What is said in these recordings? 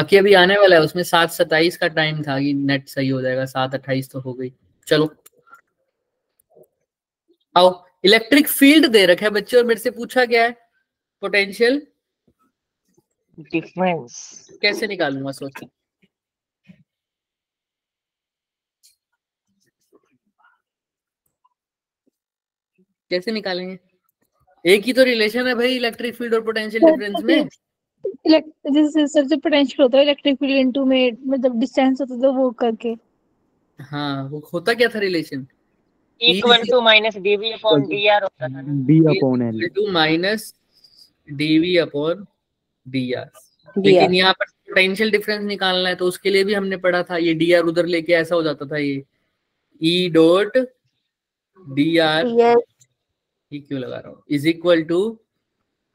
बाकी अभी आने वाला है, उसमें 7:27 का टाइम था कि नेट सही हो जाएगा, 7:28 तो हो गई। चलो आओ, इलेक्ट्रिक फील्ड दे रखा है बच्चे और मेरे से पूछा गया है पोटेंशियल डिफरेंस। कैसे निकालूंगा, सोचो। कैसे निकालेंगे? एक ही तो रिलेशन है भाई इलेक्ट्रिक फील्ड और पोटेंशियल डिफरेंस में। जैसे सर जब पोटेंशियल होता है इलेक्ट्रिक फील्ड इनटू में मतलब डिस्टेंस होता है तो वो करके। हाँ, वो होता क्या था relation? Equal to minus DV upon DR होता था ना, D upon L to minus DV upon DR. लेकिन यहाँ पर पोटेंशियल डिफरेंस निकालना है तो उसके लिए भी हमने पढ़ा था, ये डीआर उधर लेके ऐसा हो जाता था, ये ई डॉट डीआर, ये क्यों लगा रहा हूँ, is equal to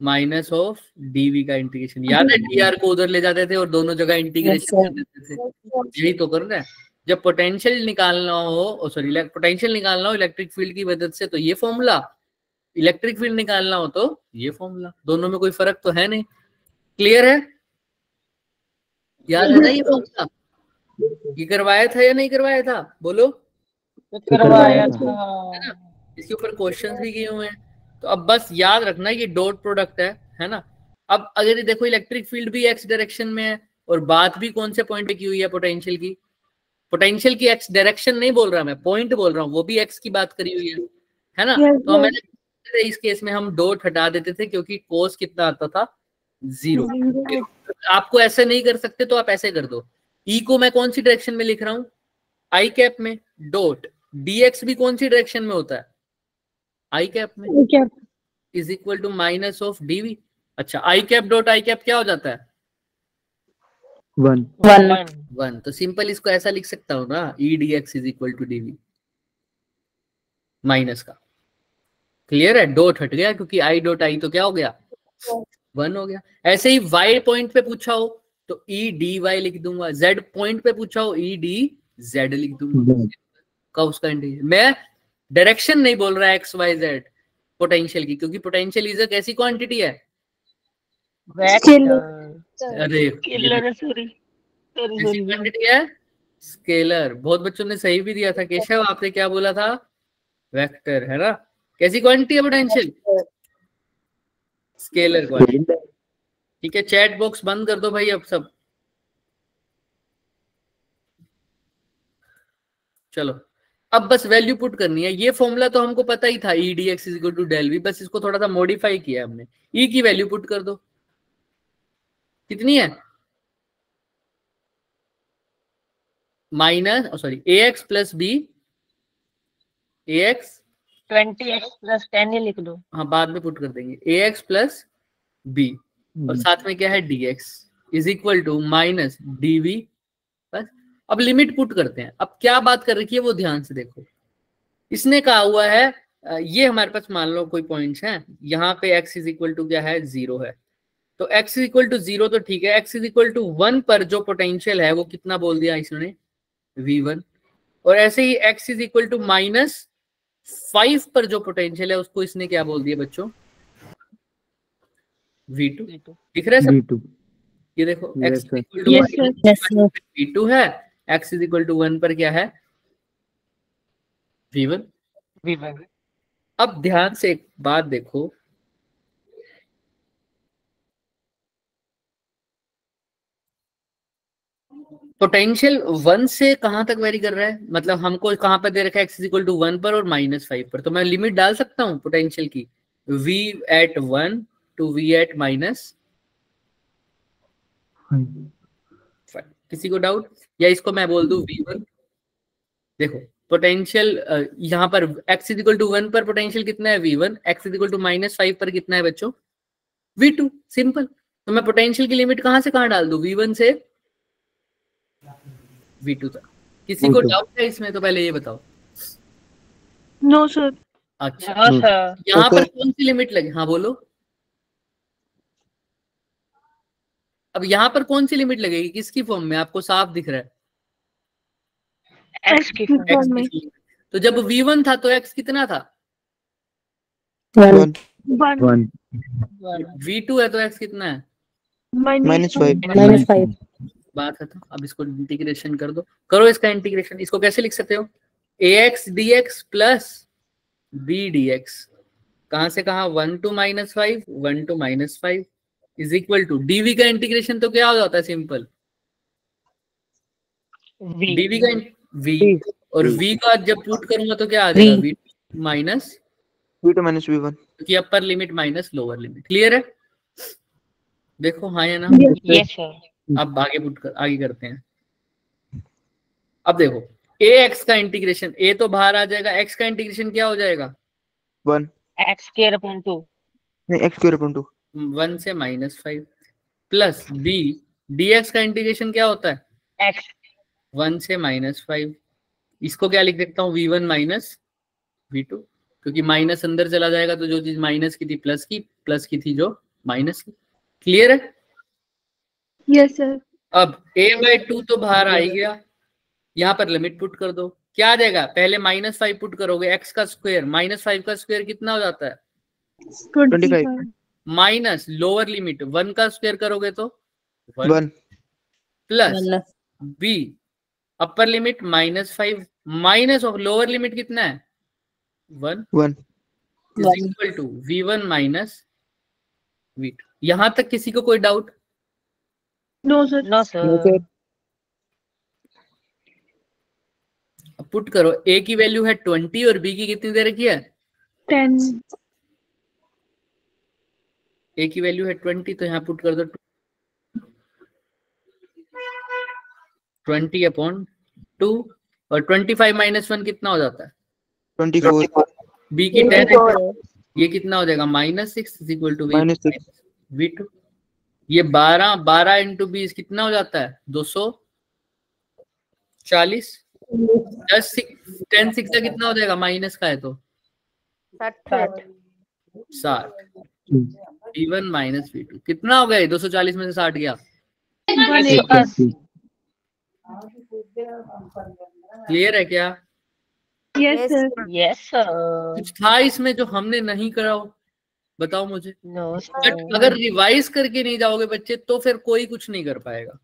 minus of DV का इंटीग्रेशन। याद है डीआर को उधर ले जाते थे और दोनों जगह इंटीग्रेशन कर देते थे, यही तो कर रहे हैं। जब पोटेंशियल निकालना हो, सॉरी पोटेंशियल निकालना हो इलेक्ट्रिक फील्ड की मदद से तो ये फॉर्मूला, इलेक्ट्रिक फील्ड निकालना हो तो ये फॉर्मूला, दोनों में कोई फर्क तो है नहीं। क्लियर है? याद है ना ये फॉर्मूला? ये करवाया था या नहीं करवाया था, बोलो? करवाया था। है ना, इसके ऊपर क्वेश्चंस भी किए हुए हैं। तो अब बस याद रखना ये डॉट प्रोडक्ट है ना। अब अगर ये देखो इलेक्ट्रिक फील्ड भी एक्स डायरेक्शन में है और बात भी कौन से पॉइंट पे की हुई है पोटेंशियल की, पोटेंशियल की एक्स डायरेक्शन नहीं बोल रहा मैं, पॉइंट बोल रहा हूँ, वो भी एक्स की बात करी हुई है ना। तो मैंने इस केस में हम डॉट हटा देते थे क्योंकि कोस कितना आता था, 0। आपको ऐसे नहीं कर सकते तो आप ऐसे कर दो, ई को मैं कौन सी डायरेक्शन में लिख रहा हूँ, आई कैप में, डॉट डीएक्स भी कौन सी डायरेक्शन में होता है, आई कैप में, is equal to minus of DV. अच्छा, I cap dot I cap क्या हो जाता है, 1। तो सिंपल इसको ऐसा लिख सकता हूं ना, E D X is equal to DV minus का। क्लियर है? डॉट हट गया क्योंकि आई डॉट आई तो क्या हो गया, 1 हो गया। ऐसे ही वाई पॉइंट पे पूछा हो तो ई डी वाई लिख दूंगा, जेड पॉइंट पे पूछा हो ई डी जेड लिख दूंगा का उसका इंटीग्रेशन। मैं डायरेक्शन नहीं बोल रहा एक्स वाई जेड पोटेंशियल की, क्योंकि पोटेंशियल इज कैसी क्वांटिटी है, अरे क्वांटिटी है, स्केलर। बहुत बच्चों ने सही भी दिया था, केशव आपने क्या बोला था, वेक्टर, है ना। कैसी क्वांटिटी है पोटेंशियल, स्केलर क्वांटिटी। ठीक है, चैट बॉक्स बंद कर दो भाई अब सब। चलो अब बस वैल्यू पुट करनी है। ये फॉर्मूला तो हमको पता ही था, E D X is equal to del V, बस इसको थोड़ा सा मॉडिफाई किया हमने। ई की वैल्यू पुट कर दो, कितनी है, माइनस सॉरी ए एक्स प्लस बी, ए एक्स 20x प्लस 10 ही लिख दो। हाँ बाद में पुट कर देंगे, ए एक्स प्लस बी और साथ में क्या है D X is equal to minus D V. बस अब लिमिट पुट करते हैं। अब क्या बात कर रखी है वो ध्यान से देखो। इसने कहा हुआ है ये हमारे पास मान लो कोई पॉइंट्स हैं, यहाँ पे x इज इक्वल टू क्या है, 0 है। तो x इज इक्वल टू 0 तो ठीक है, x इज इक्वल टू 1 पर जो पोटेंशियल है वो कितना बोल दिया इसने, v1। और ऐसे ही x इज इक्वल टू -5 पर जो पोटेंशियल है उसको इसने क्या बोल दिया बच्चों, v2। दिख रहा है सब? ये देखो x is equal to v2 है, x इज इक्वल टू 1 पर क्या है, v1। अब ध्यान से एक बात देखो, पोटेंशियल 1 से कहां तक वेरी कर रहा है, मतलब हमको कहां पर दे रखा है x इज इक्वल टू 1 पर और -5 पर। तो मैं लिमिट डाल सकता हूं पोटेंशियल की, v at 1 to v at -5। किसी को डाउट, या इसको मैं बोल दूं v1। देखो पोटेंशियल यहाँ पर x इज इक्वल टू 1 पर पोटेंशियल कितना है, v1। x is equal to -5 पर कितना है बच्चों, v2। सिंपल। तो मैं पोटेंशियल की लिमिट कहां से कहां डाल दूं, v1 से v2 तक। किसी को डाउट है इसमें, तो पहले ये बताओ। No sir. अच्छा यहाँ पर कौन सी लिमिट लगी, हाँ बोलो। अब यहाँ पर कौन सी लिमिट लगेगी, किसकी फॉर्म में, आपको साफ दिख रहा है, x की फॉर्म में। तो जब v1 था तो x कितना था, 1। v2 है तो x कितना है, -5। बात खत्म। अब इसको इंटीग्रेशन कर दो, करो इसका इंटीग्रेशन। इसको कैसे लिख सकते हो, ax dx plus b dx, कहां से कहा, 1 to -5, 1 to -5 is equal to dv का इंटीग्रेशन तो क्या हो जाता है, सिंपल dv का v, और v का जब पुट करूंगा तो क्या आ जाएगा, v माइनस v1 क्योंकि upper limit minus lower limit. Clear है, देखो हाँ या ना। Yes sir. अब आगे करते हैं। अब देखो ax का इंटीग्रेशन, a तो बाहर आ जाएगा, x का इंटीग्रेशन क्या हो जाएगा, 1 x स्क्वायर अपॉन 2, नहीं x स्क्वायर अपॉन 2, 1 से -5 प्लस b dx का इंटीग्रेशन क्या होता है, x 1 से -5। इसको क्या लिख सकता हूँ, v1 माइनस v2, क्योंकि माइनस अंदर चला जाएगा तो जो चीज माइनस की थी प्लस की, प्लस की थी जो माइनस की। क्लियर है, यस सर। अब a/2 तो बाहर आ ही गया, यहाँ पर लिमिट पुट कर दो, क्या आ जाएगा, पहले -5 पुट करोगे, x का स्क्वायर -5 का स्क्वायर कितना हो जाता है, 25 माइनस लोअर लिमिट 1 का स्क्वायर करोगे तो 1 1 plus b upper limit -5 minus of lower limit कितना है 1 is equal to v1 minus v2। यहां तक किसी को कोई doubt, no sir. No sir. Put करो, a की वैल्यू है 20 और b की कितनी दे रखी है 10। a की वैल्यू है 20 तो यहाँ पुट कर दो 20/2 और 25 - 1 कितना हो जाता है 24 b की 10, ये कितना हो जाएगा -6 इज इक्वल टू -6 v2। ये 12 इंटू 20 कितना हो जाता है 240, 10 6 का कितना हो जाएगा, माइनस का है तो 60, v1 माइनस v2 कितना हो गया, 240 में से 60 गया, क्लियर है क्या, यस सर। Yes sir. कुछ था इसमें जो हमने नहीं करा हो, बताओ मुझे। No but sir. अगर रिवाइज करके नहीं जाओगे बच्चे तो फिर कोई कुछ नहीं कर पाएगा।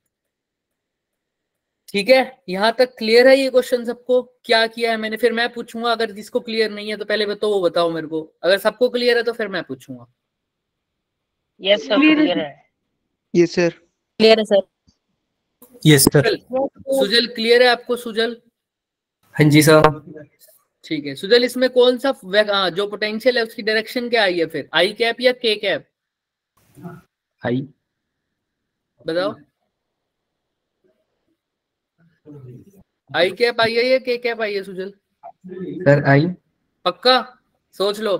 ठीक है, यहां तक क्लियर है ये क्वेश्चन सबको, क्या किया है मैंने, फिर मैं पूछूंगा, अगर जिसको क्लियर नहीं है तो पहले तो वो बताओ मेरे को, अगर सबको क्लियर है तो फिर मैं पूछूंगा। यस सर, क्लियर है। यस सर क्लियर है sir. Yes sir. Sujal clear है आपको, सुजल? हाँ जी सर। ठीक है सुजल, इसमें कौन सा जो पोटेंशियल है उसकी डायरेक्शन क्या आई है फिर, आई कैप या के कैप, आई। बताओ, आई कैप आई है या के कैप आई है सुजल? Sir I. पक्का, सोच लो।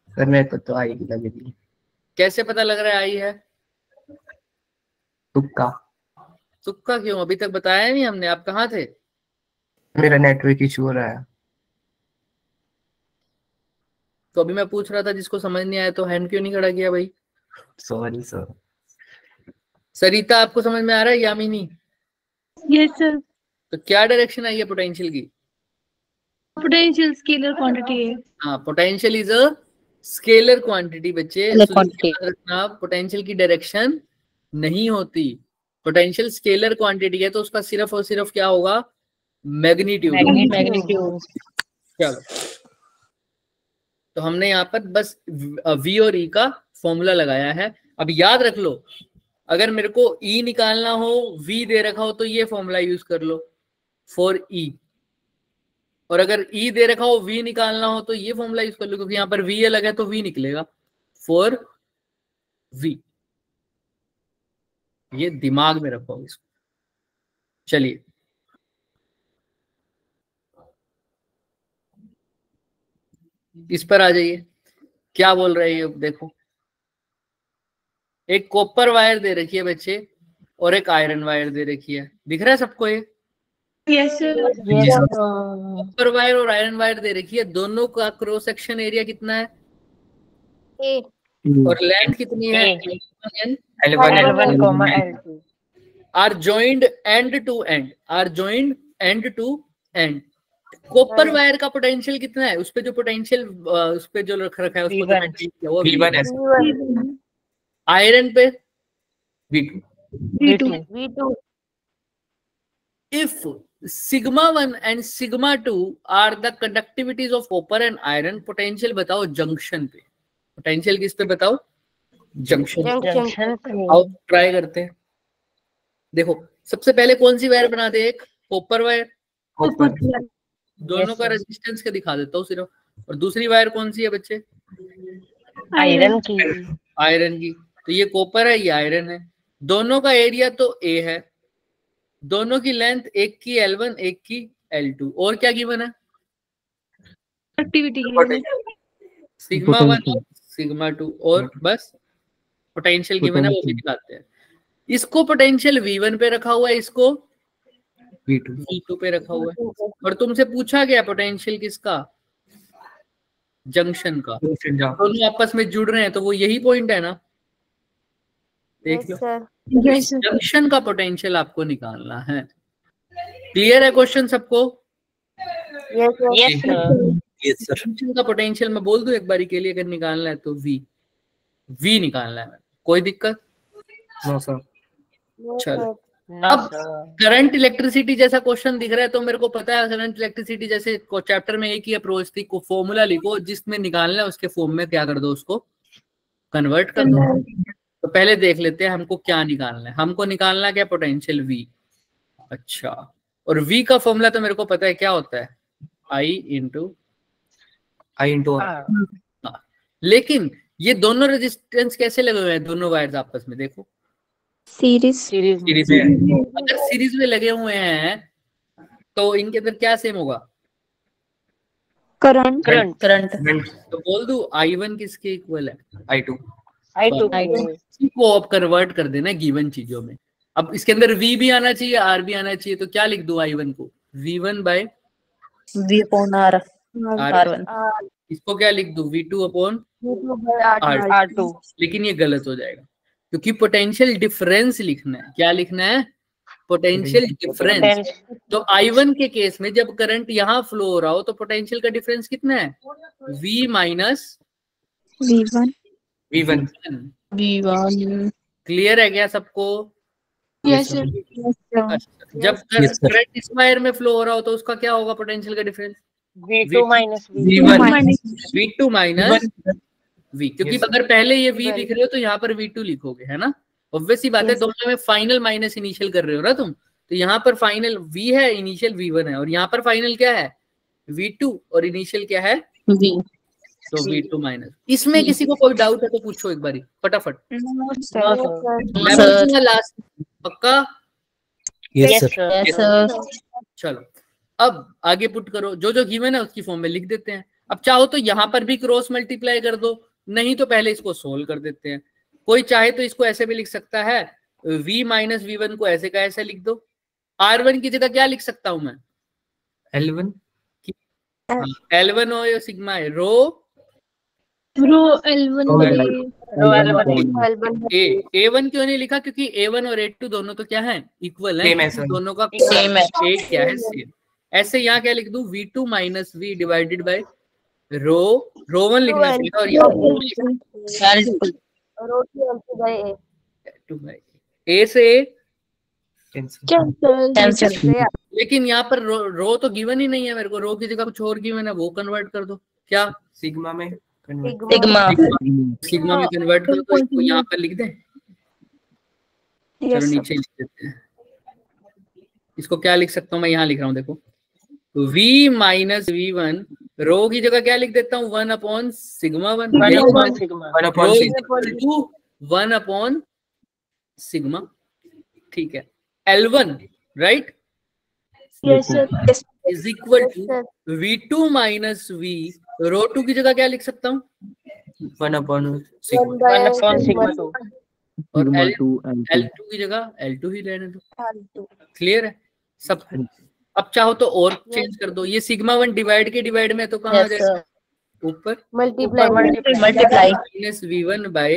सर मेरे को तो आई लग रही। कैसे पता लग रहा है आई है? तुक्का। तुक्का क्यों, अभी तक बताया नहीं हमने, आप कहाँ थे? मेरा नेटवर्क इशू हो रहा है। तो अभी मैं पूछ रहा था, जिसको समझ नहीं आया तो हैंड क्यों नहीं खड़ा किया भाई? Sorry sir. सरिता आपको समझ में आ रहा है, यामिनी? Yes sir. तो क्या डायरेक्शन आई है पोटेंशियल की? पोटेंशियल स्केलर क्वांटिटी है। हाँ, potential is a scalar quantity बच्चे, याद रखना, पोटेंशियल की डायरेक्शन नहीं होती, पोटेंशियल स्केलर क्वांटिटी है तो उसका सिर्फ और सिर्फ क्या होगा, मैग्नीट्यूड। चलो, तो हमने यहाँ पर बस v और e का फॉर्मूला लगाया है। अब याद रख लो, अगर मेरे को e निकालना हो, v दे रखा हो तो ये फॉर्मूला यूज कर लो फॉर e, और अगर e दे रखा हो v निकालना हो तो ये फॉर्मूला यूज कर लो, क्योंकि यहाँ पर v अलग है तो v निकलेगा फॉर v। ये दिमाग में रखो इसको। चलिए, इस पर आ जाइए, क्या बोल रहे हैं ये देखो। एक कॉपर वायर दे रखी है बच्चे और एक आयरन वायर दे रखी है, दिख रहा है सबको ये? Yes sir. कॉपर वायर और आयरन वायर दे रखी है, दोनों का क्रॉस सेक्शन एरिया कितना है और लेंथ कितनी है, L1, are joined end to end, are joined end to end. Copper wire का पोटेंशियल कितना है, उस पे जो पोटेंशियल उस पे जो रखा है उसको V1 है। आयरन पे V2 V2 V2 if sigma 1 and sigma 2 are the conductivities of copper and iron, potential बताओ जंक्शन पे। पोटेंशियल किस पे बताओ? जंक्शन। जंक्शन आओ ट्राई करते हैं। देखो सबसे पहले कौन सी वायर बनाते हैं? एक कॉपर वायर, कॉपर दोनों का रेजिस्टेंस का दिखा देता हूँ सिर्फ। और दूसरी वायर कौन सी है बच्चे? आयरन की आयरन की। तो ये कॉपर है, ये आयरन है। दोनों का एरिया तो ए है, दोनों की लेंथ, एक की L1 एक की L2। और क्या गिवन है? एक्टिविटी सिग्मा 1 और सिग्मा 2, और बस पोटेंशियल गिवन है, वो भी दिखाते हैं। इसको पोटेंशियल V1 पे रखा हुआ है, इसको V2 पे रखा हुआ है। और तुमसे पूछा गया पोटेंशियल किसका? जंक्शन का। दोनों आपस में जुड़ रहे हैं तो वो यही पॉइंट है ना, देख लो। जंक्शन का पोटेंशियल आपको निकालना है। क्लियर है क्वेश्चन सबको? Yes sir. जंक्शन का पोटेंशियल मैं बोल दूं एक बारी के लिए, अगर निकालना है तो V निकालना है। कोई दिक्कत? No sir. चलो अब करंट इलेक्ट्रिसिटी जैसा क्वेश्चन दिख रहा है तो मेरे को पता है करंट इलेक्ट्रिसिटी जैसे चैप्टर में एक ही अप्रोच थी, को फॉर्मूला लिखो जिसमें निकालना है उसके फॉर्म में क्या कर दो, उसको कन्वर्ट कर दो। तो पहले देख लेते हैं हमको क्या निकालना है। हमको निकालना क्या? Potential V। अच्छा, और V का फॉर्मूला तो मेरे को पता है क्या होता है, I इंटू R। लेकिन ये दोनों रेजिस्टेंस कैसे लगे हुए हैं दोनों वायर्स आपस में? देखो सीरीज में। अगर सीरीज में लगे हुए हैं तो इनके अंदर क्या सेम होगा? करंट तो बोल दूं I1 किसके इक्वल है? I2 को अब कन्वर्ट कर देना गिवन चीजों में। अब इसके अंदर V भी आना चाहिए, R भी आना चाहिए, तो क्या लिख दूं I1 को? V1 bye V upon R R1। इसको क्या लिख दूं? V2 upon R2। लेकिन ये गलत हो जाएगा क्योंकि पोटेंशियल डिफरेंस लिखना है। क्या लिखना है? Potential difference. तो I1 के केस में जब करंट यहाँ फ्लो हो रहा हो तो पोटेंशियल का डिफरेंस कितना है? V माइनस V1 क्लियर है क्या सबको? यस जब करंट इस वायर में फ्लो हो रहा हो तो उसका क्या होगा पोटेंशियल का difference? V2 minus V2 minus V। क्योंकि अगर पहले ये V लिख रहे हो तो यहाँ पर V2 लिखोगे, है ना? ऑब्वियस ही बात है, दोनों में फाइनल माइनस इनिशियल कर रहे हो ना तुम, तो यहाँ पर फाइनल V है, इनिशियल V1 है, और यहाँ पर फाइनल क्या है? V2, और इनिशियल क्या है? V। तो V2 माइनस। इसमें किसी को कोई डाउट है तो पूछो एक बारी फटाफट। लास्ट पक्का? Yes sir. चलो अब आगे पुट करो, जो जो गिवन है उसकी फॉर्म में लिख देते हैं। अब चाहो तो यहाँ पर भी क्रॉस मल्टीप्लाई कर दो, नहीं तो पहले इसको सोल्व कर देते हैं। कोई चाहे तो इसको ऐसे भी लिख सकता है, V माइनस V1 को ऐसे का ऐसे लिख दो। R1 की जगह क्या लिख सकता हूं मैं? L1 L1 हो या सिग्मा है, रो L1 A1 क्यों नहीं लिखा? क्योंकि A1 और A2 दोनों तो क्या है? इक्वल है, दोनों का सेम है। एक क्या है? सेम। ऐसे यहाँ क्या लिख दूं? V2 minus V divided by rho 1 लिखना चाहिए और A से लेकिन यहाँ पर रो तो गिवन ही नहीं है मेरे को, रो की जगह कुछ और गिवन है, वो कन्वर्ट कर दो। क्या? सिग्मा में सिग्मा में कन्वर्ट कर दो। इसको यहाँ पर लिख दें, चलो नीचे लिख देते हैं। इसको क्या लिख सकता हूँ मैं? यहाँ लिख रहा हूँ, देखो V माइनस V1, रो की जगह क्या लिख देता हूँ? 1 अपॉन सिग्मा 1 अपॉन सिग्मा। ठीक है, L1 right is equal to V2 minus V, rho 2 की जगह क्या लिख सकता हूँ? 1 अपॉन सिग्मा 2, और L2 की जगह L2 ही रहने दो। क्लियर है सब? अब चाहो तो और चेंज कर दो। ये सिग्मा 1 डिवाइड के डिवाइड में तो कहाँ जाएगा? ऊपर multiply minus V1 by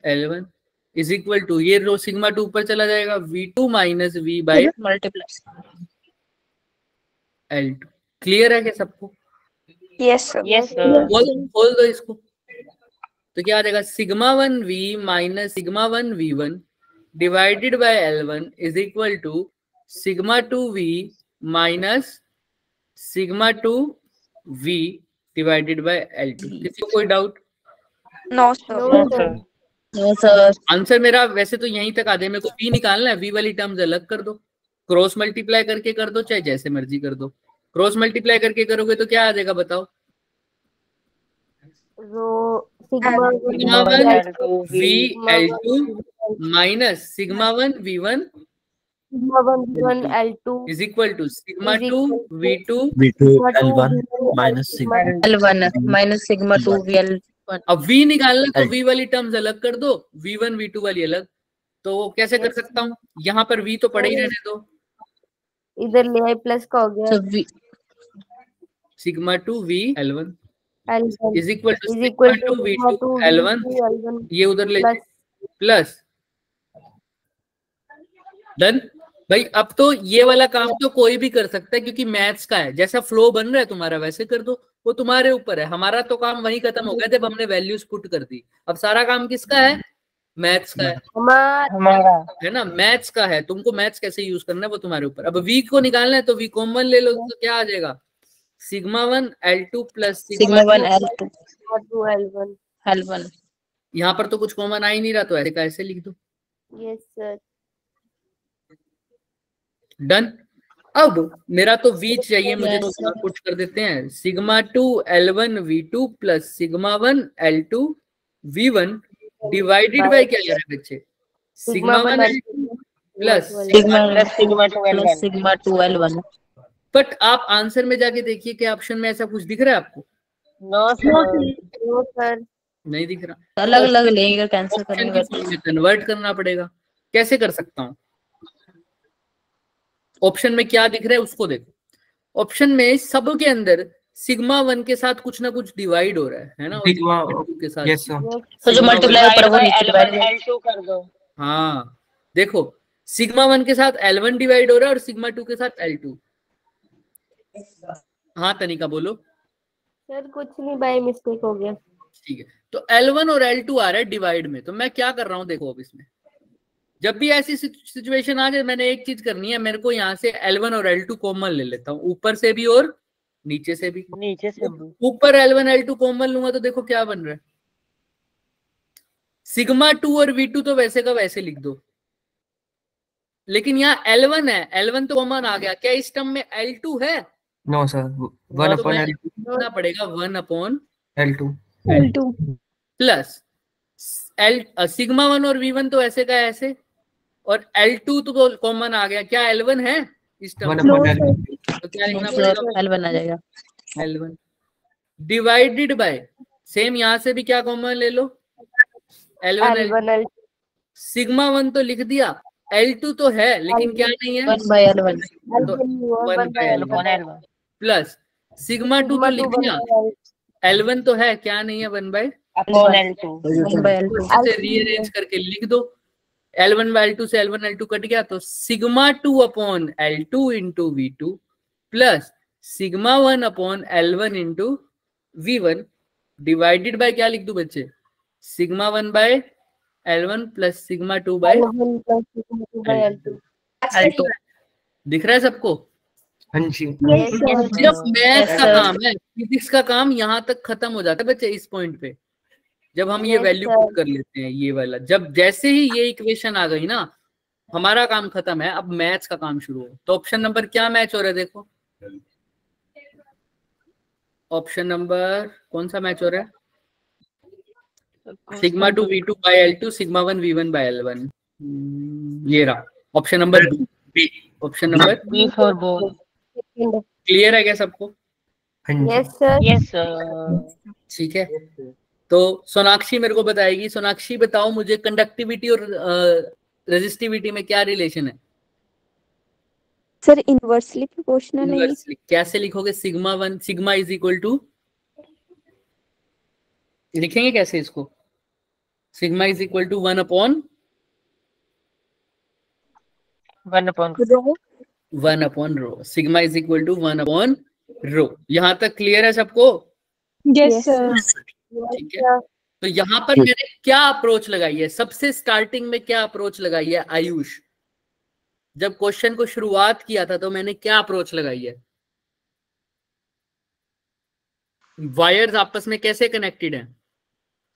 L1 is equal to, ये रो सिग्मा 2 ऊपर चला जाएगा, V2 minus V bye L2। Clear है क्या सबको? Yes sir. खोल दो इसको। तो क्या आ जाएगा, sigma 1 v minus sigma 1 v1 divided by L1 is equal to sigma 2 v minus sigma 2 v divided by L2। किसी को कोई doubt? No sir. No sir. Answer मेरा वैसे तो यहीं तक आ जाए, मेरे को v निकालना है, v वाली टर्म्स अलग कर दो, क्रॉस मल्टीप्लाई करके कर दो, चाहे जैसे मर्जी कर दो। क्रॉस मल्टीप्लाई करके करोगे तो क्या आ जाएगा बताओ? Sigma sigma 1 v L2 minus sigma 1 v1 L2 is equal to sigma 2 v2 L1 minus sigma L1 minus sigma 2 VL। अब v निकालना तो v वाली टर्म्स अलग कर दो, v1 v2 वाली अलग। तो कैसे कर सकता हूँ? यहाँ पर v तो पड़े ही रहने दो, इधर ले प्लस का हो गया, So V sigma 2 v L1 L1 is equal to is sigma equal 2 to v2 2 L1, L1 ये उधर ले plus प्लस। डन भाई। अब तो ये वाला काम तो कोई भी कर सकता है क्योंकि मैथ्स का है, जैसा फ्लो बन रहा है तुम्हारा वैसे कर दो, वो तुम्हारे ऊपर है। हमारा तो काम वही खत्म हो गया जब हमने वैल्यूज पुट कर दी। अब सारा काम किसका है? मैथ्स का है, हमारा है ना, मैथ्स का है। तुमको मैथ्स कैसे यूज करना है वो तुम्हारे ऊपर। अब v को निकालना है तो v कॉमन ले लो, तो क्या आ जाएगा, sigma 1 L2 plus sigma 1 L2 L1। L1। यहाँ पर तो कुछ कॉमन आ ही नहीं रहा, तो ऐसे का ऐसे लिख दो। Yes sir. डन। अब मेरा तो v चाहिए मुझे, तो Yes, पुट कर देते हैं, sigma 2 L1 v2 plus sigma 1 L2 v1 divided by क्या है बच्चे, sigma 1 L2 plus sigma 2 L1। But आप आंसर में जाके देखिए कि ऑप्शन में ऐसा कुछ दिख रहा है आपको? नो सर नहीं दिख रहा। अलग अलग लेंगे, कैंसिल ऑप्शन करेंगे। की फॉर्म में कन्वर्ट करना पड़ेगा। कैसे कर सकता हूँ? ऑप्शन में क्या दिख रहा है उसको देखो। ऑप्शन में सब के अंदर सिग्मा 1 के साथ कुछ ना कुछ डिवाइड हो रहा है ना, और सिग्मा सिग्मा 2 के साथ। Yes sir. तो जो मल्टीप्लाई ऊपर वो नीचे डिवाइड L2 कर दो। हाँ देखो, सिग्मा 1 के साथ L1 डिवाइड हो रहा है और सिग्मा 2 के साथ L2। हाँ तनिका बोलो। सर कुछ नहीं, बाय मिस्टेक हो गया। ठीक है, तो L1 और L2 आ रहा है डिवाइड में, तो मैं क्या कर रहा हूँ देखो। अब इसमें जब भी ऐसी सिचुएशन आ जाए, मैंने एक चीज करनी है, मेरे को यहाँ से L1 और L2 कॉमन ले लेता हूँ, ऊपर से भी और नीचे से भी। ऊपर L1 L2 कॉमन लूंगा तो देखो क्या बन रहा है, सिग्मा 2 और V2 तो वैसे का वैसे लिख दो, लेकिन यहाँ L1 है, L1 तो कॉमन आ गया। क्या इस टर्म में L2 है? No sir. 1 अपॉन लिखना पड़ेगा 1 upon L2 L2 plus sigma 1 और V1 तो ऐसे का ऐसे, और L2 तो कॉमन आ गया। क्या L1 है इस टर्म 1 में? अपॉन L2 तो क्या लिखना पड़ेगा, L1 आ जाएगा। L1 डिवाइडेड बाय, सेम यहाँ से भी क्या कॉमन ले लो, L1 L1 सिग्मा 1 तो लिख दिया, L2 तो है लेकिन क्या नहीं है, 1 by L1 तो 1 by L1 प्लस सिग्मा 2 तो लिख दिया, L1 तो है, क्या नहीं है, 1 by 1 by L2 से रीअरेंज करके लिख दो। L1 by L2 से L1 L2 कट गया, तो sigma 2 upon L2 into V2 plus sigma 1 upon L1 into V1 divided by क्या लिख दूं बच्चे, sigma 1 by L1 plus sigma 2 by L2। दिख रहा है सबको? हाँ जी। जब मैथ्स का काम है, फिजिक्स का काम यहाँ तक खत्म हो जाता है बच्चे इस पॉइंट पे, जब हम ये वैल्यू पुट कर लेते हैं ये वाला। जब जैसे ही ये इक्वेशन आ गई ना, हमारा काम खत्म है, अब मैथ्स का काम शुरू हो। तो ऑप्शन नंबर क्या मैच हो रहा है देखो, ऑप्शन नंबर कौन सा मैच हो रहा है, sigma 2 V2 bye L2 sigma 1 V1 by L1। ये रहा option number B. Option number B for both। Clear है क्या सबको? Yes sir. ठीक है, तो सोनाक्षी मेरे को बताएगी। सोनाक्षी बताओ मुझे, कंडक्टिविटी और रेजिस्टिविटी में क्या रिलेशन है? सर इनवर्सली प्रोपोर्शनल है। इनवर्सली कैसे लिखोगे, sigma 1 sigma is equal to, लिखेंगे कैसे इसको, sigma is equal to 1 upon 1 upon rho. Sigma is equal to 1 upon rho. यहां तक क्लियर है सबको? Yes sir. ठीक है, तो यहाँ पर मैंने क्या अप्रोच लगाई है, सबसे स्टार्टिंग में क्या अप्रोच लगाई है आयुष? जब क्वेश्चन को शुरुआत किया था तो मैंने क्या अप्रोच लगाई है? वायर्स आपस में कैसे कनेक्टेड हैं?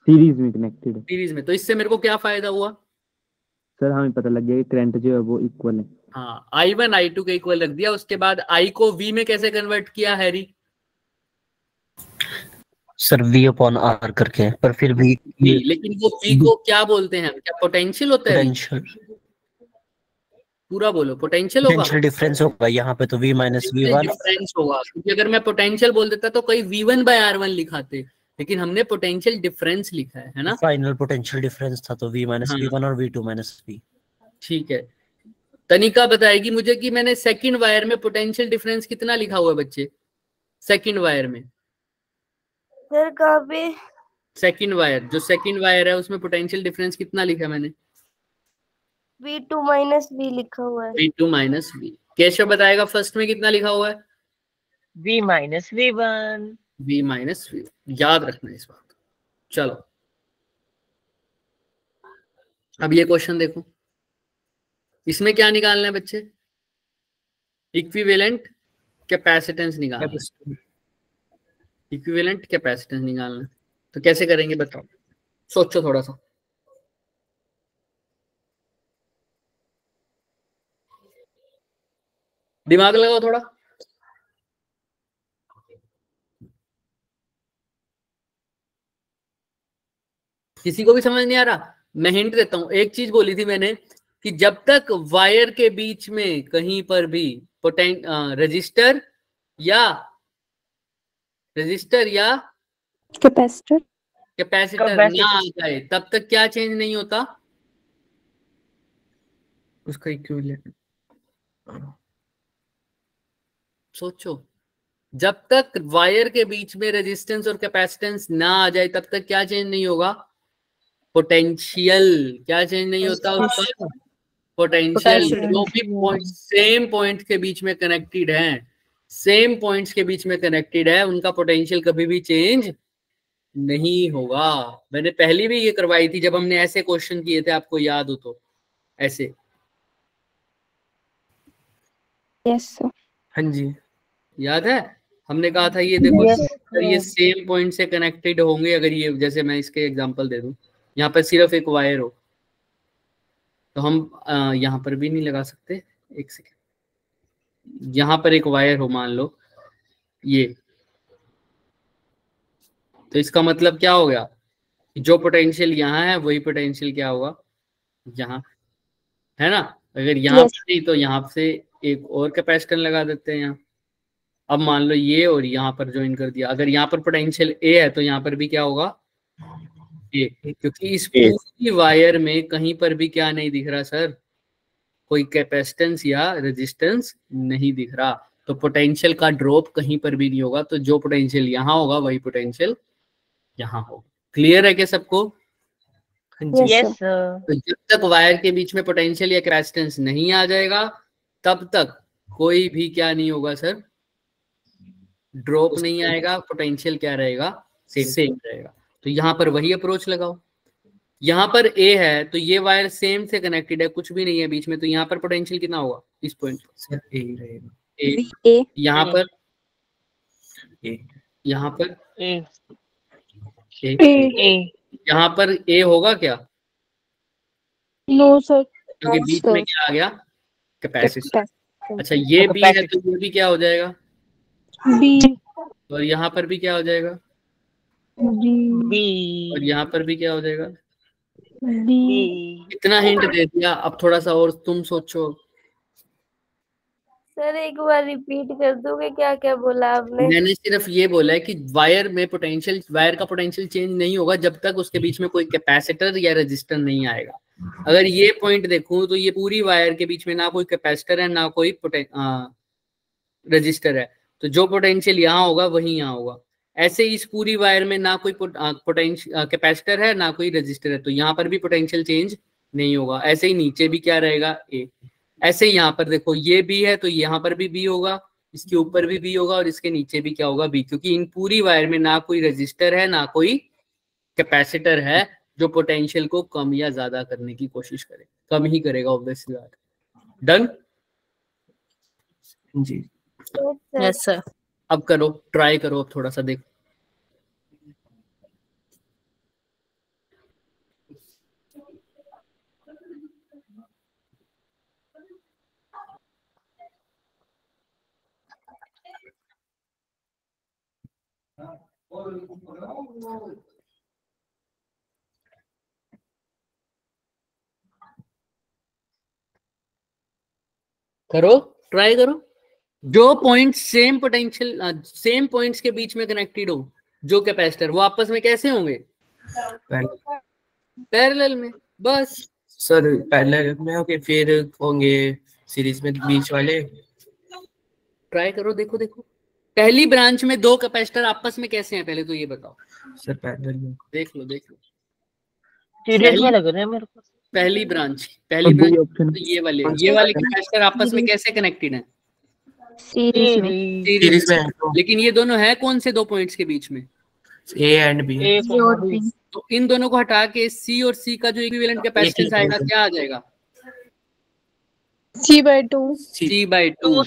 सीरीज में कनेक्टेड है। सीरीज में। तो इससे मेरे को क्या फायदा हुआ सर? हमें पता लग गया कि करंट जो है वो इक्वल है। हाँ, I1 I2 के इक्वल रख दिया। उसके बाद I को V में कैसे कन्वर्ट किया Harry? Sir V upon R करके, पर फिर भी लेकिन वो V को क्या बोलते हैं? क्या पोटेंशियल होता है? पोटेंशियल, पूरा बोलो, पोटेंशियल होगा। पोटेंशियल डिफरेंस होगा यहाँ पे, तो V माइनस V1 डिफरेंस होगा, क्योंकि अगर मैं पोटेंशियल बोल देता तो कई V1/R1 लिखाते, लेकिन हमने पोटेंशियल डिफरेंस लिखा है ना। फाइनल पोटेंशियल डिफरेंस था, तो V माइनस V1 और V2 माइनस V। ठीक है, तनिका बताएगी मुझे कि मैंने सेकंड वायर में पोटेंशियल डिफरेंस कितना लिखा हुआ है बच्चे? सेकंड वायर में सर कहाँ पे? सेकंड वायर, जो सेकंड वायर है उसमें पोटेंशियल डिफरेंस कितना लिखा है मैंने? V2 माइनस V लिखा हुआ है। V2 minus V। केशव बताएगा फर्स्ट में कितना लिखा हुआ है? V minus V1। V minus V, याद रखना इस बात। चलो अब ये क्वेश्चन देखो, इसमें क्या निकालना है बच्चे? इक्विवेलेंट कैपेसिटेंस निकालना है। इक्विवेलेंट कैपेसिटेंस निकालना है, तो कैसे करेंगे बताओ? सोचो थोड़ा सा। दिमाग लगाओ थोड़ा। किसी को भी समझ नहीं आ रहा? मैं हिंट देता हूं। एक चीज बोली थी मैंने कि जब तक वायर के बीच में कहीं पर भी रजिस्टर या कैपेसिटर ना आ जाए तब तक क्या चेंज नहीं होता? उसका इक्विवेलेंट सोचो। जब तक वायर के बीच में रेजिस्टेंस और कैपेसिटेंस ना आ जाए तब तक क्या चेंज नहीं होगा? पोटेंशियल। क्या चेंज नहीं होता उसका? पोटेंशियल। जो भी पॉइंट सेम पॉइंट के बीच में कनेक्टेड हैं, सेम पॉइंट्स के बीच में कनेक्टेड है, उनका पोटेंशियल कभी भी चेंज नहीं होगा। मैंने पहले भी ये करवाई थी जब हमने ऐसे क्वेश्चन किए थे, आपको याद हो तो। ऐसे यस सर। हाँ जी याद है? हमने कहा था ये देखो अगर ये सेम पॉइंट से कनेक्टेड होंगे, अगर ये जैसे मैं इसके एग्जांपल दे दूं, यहाँ पर सिर्फ एक वायर हो तो हम यहाँ पर भी नहीं लगा सकते। एक सेकेंड, यहाँ पर एक वायर हो मान लो ये, तो इसका मतलब क्या हो गया? जो पोटेंशियल यहाँ है वही पोटेंशियल क्या होगा यहाँ, है ना? अगर यहाँ पर नहीं तो यहाँ से एक और कैपेसिटर लगा देते हैं यहाँ। अब मान लो ये और यहाँ पर ज्वाइन कर दिया, अगर यहाँ पर पोटेंशियल ए है तो यहाँ पर भी क्या होगा? ए, क्योंकि इस पूरी वायर में कहीं पर भी क्या नहीं दिख रहा सर? कोई कैपेसिटेंस या रेजिस्टेंस नहीं दिख रहा, तो पोटेंशियल का ड्रॉप कहीं पर भी नहीं होगा। तो जो पोटेंशियल यहाँ होगा वही पोटेंशियल यहाँ होगा। क्लियर है क्या सबको? यस। तो जब तक वायर के बीच में पोटेंशियल या कैपेसिटेंस नहीं आ जाएगा तब तक कोई भी क्या नहीं होगा सर? ड्रॉप नहीं आएगा। पोटेंशियल क्या रहेगा? सेम रहेगा। तो यहाँ पर वही अप्रोच लगाओ। यहाँ पर ए है तो ये वायर सेम से कनेक्टेड है, कुछ भी नहीं है बीच में, तो यहाँ पर पोटेंशियल कितना होगा इस पॉइंट पर? ए रहेगा। ए। यहाँ पर यहाँ पर ए। यहाँ पर ए होगा क्या? नो सर, क्योंकि बीच में क्या आ गया? कैपेसिटर। अच्छा ये बी है तो ये भी क्या हो जाएगा? बी। और यहाँ पर भी क्या हो जाएगा? बी। और यहाँ पर भी क्या हो जाएगा? बी। इतना हिंट दे दिया, अब थोड़ा सा और तुम सोचो। सर एक बार रिपीट कर दोगे क्या क्या बोला आपने? मैंने सिर्फ ये बोला है कि वायर में पोटेंशियल, वायर का पोटेंशियल चेंज नहीं होगा जब तक उसके बीच में कोई कैपेसिटर या रेजिस्टर नहीं आएगा। अगर ये पॉइंट देखूं तो ये पूरी वायर के बीच में ना कोई कैपेसिटर है ना कोई रेजिस्टर है, तो जो पोटेंशियल यहाँ होगा वही यहाँ होगा। ऐसे इस पूरी वायर में ना कोई पोटेंशियल कैपेसिटर है ना कोई रेजिस्टर है, तो यहाँ पर भी पोटेंशियल चेंज नहीं होगा। ऐसे ही नीचे भी क्या रहेगा? ए। ऐसे ही यहाँ पर देखो ये बी है तो यहाँ पर भी बी होगा, इसके ऊपर भी बी होगा और इसके नीचे भी क्या होगा? बी, क्योंकि इन पूरी वायर में ना कोई रेजिस्टर है ना कोई कैपेसिटर है जो पोटेंशियल को कम या ज्यादा करने की कोशिश करे, कम ही करेगा ऑब्वियसली बात। डन जी। Yes sir. अब करो, ट्राई करो, अब थोड़ा सा देखो। करो, ट्राई करो। जो point same potential, same points के बीच में कनेक्टेड हो, जो कैपेसिटर, वो आपस में कैसे होंगे? पैरेलल में। बस सर पैरेलल में होंगे, फिर होंगे सीरीज में बीच वाले। ट्राई करो, देखो देखो पहली ब्रांच में दो कैपेसिटर आपस में कैसे हैं, पहले तो ये बताओ। सर पैरेलल में। देख लो देख लो, सीरियस में लग रहे हैं मेरे को। पहली ब्रांच तो ये वाले कैपेसिटर आपस में कैसे कनेक्टेड हैं? सीरीज में। सीरीज में। लेकिन ये दोनों है कौन से दो पॉइंट्स के बीच में? A and B. तो इन दोनों को हटा के सी और सी का जो इक्विवेलेंट कैपेसिटेंस आएगा क्या आ जाएगा? C/2। C/2।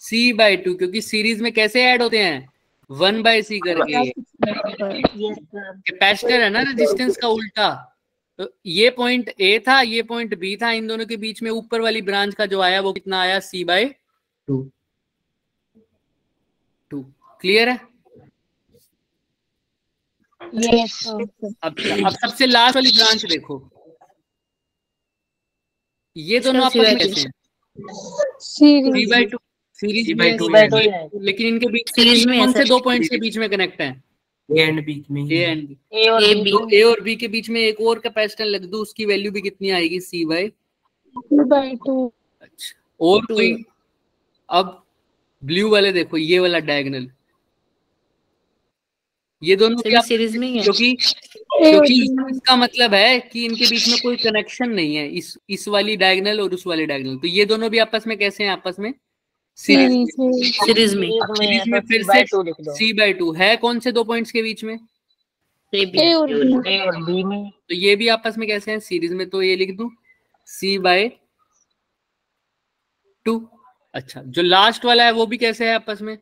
C/2 क्योंकि सीरीज में कैसे ऐड होते हैं? 1/C करके। कैपेसिटर है ना रेजिस्टेंस का उल्टा। तो ये पॉइंट ए था, ये पॉइंट बी था, इन दोनों के बीच में ऊपर वाली ब्रांच का जो आया वो कितना आया? C/2। क्लियर है? यस। अब सबसे लास्ट वाली ब्रांच देखो, ये दोनों आपस में कैसे हैं? C/2। सीरीज में। लेकिन इनके बीच सीरीज में कौन से दो पॉइंट्स के बीच में कनेक्ट हैं? ए एंड बी में। A and B. A A और बी के बीच में एक और कैपेसिटर लग दो, उसकी वैल्यू भी कितनी आएगी? C/2। अच्छा, और कोई? अब ब्लू वाले देखो, ये वाला डायगोनल, ये दोनों क्या सीरीज में ही है। क्योंकि इसका मतलब है कि इनके बीच में कोई कनेक्शन नहीं है, इस वाली डायगोनल और उस वाले डायगोनल। तो ये दोनों भी आपस में कैसे हैं? आपस में सीरीज में। सीरीज में फिर से C/2 है कौन से दो पॉइंट्स के बीच में? A और B में। तो ये भी आपस में कैसे हैं? सीरीज में। तो ये लिख दूं C/2। अच्छा, जो लास्ट वाला है वो भी कैसे है आपस में?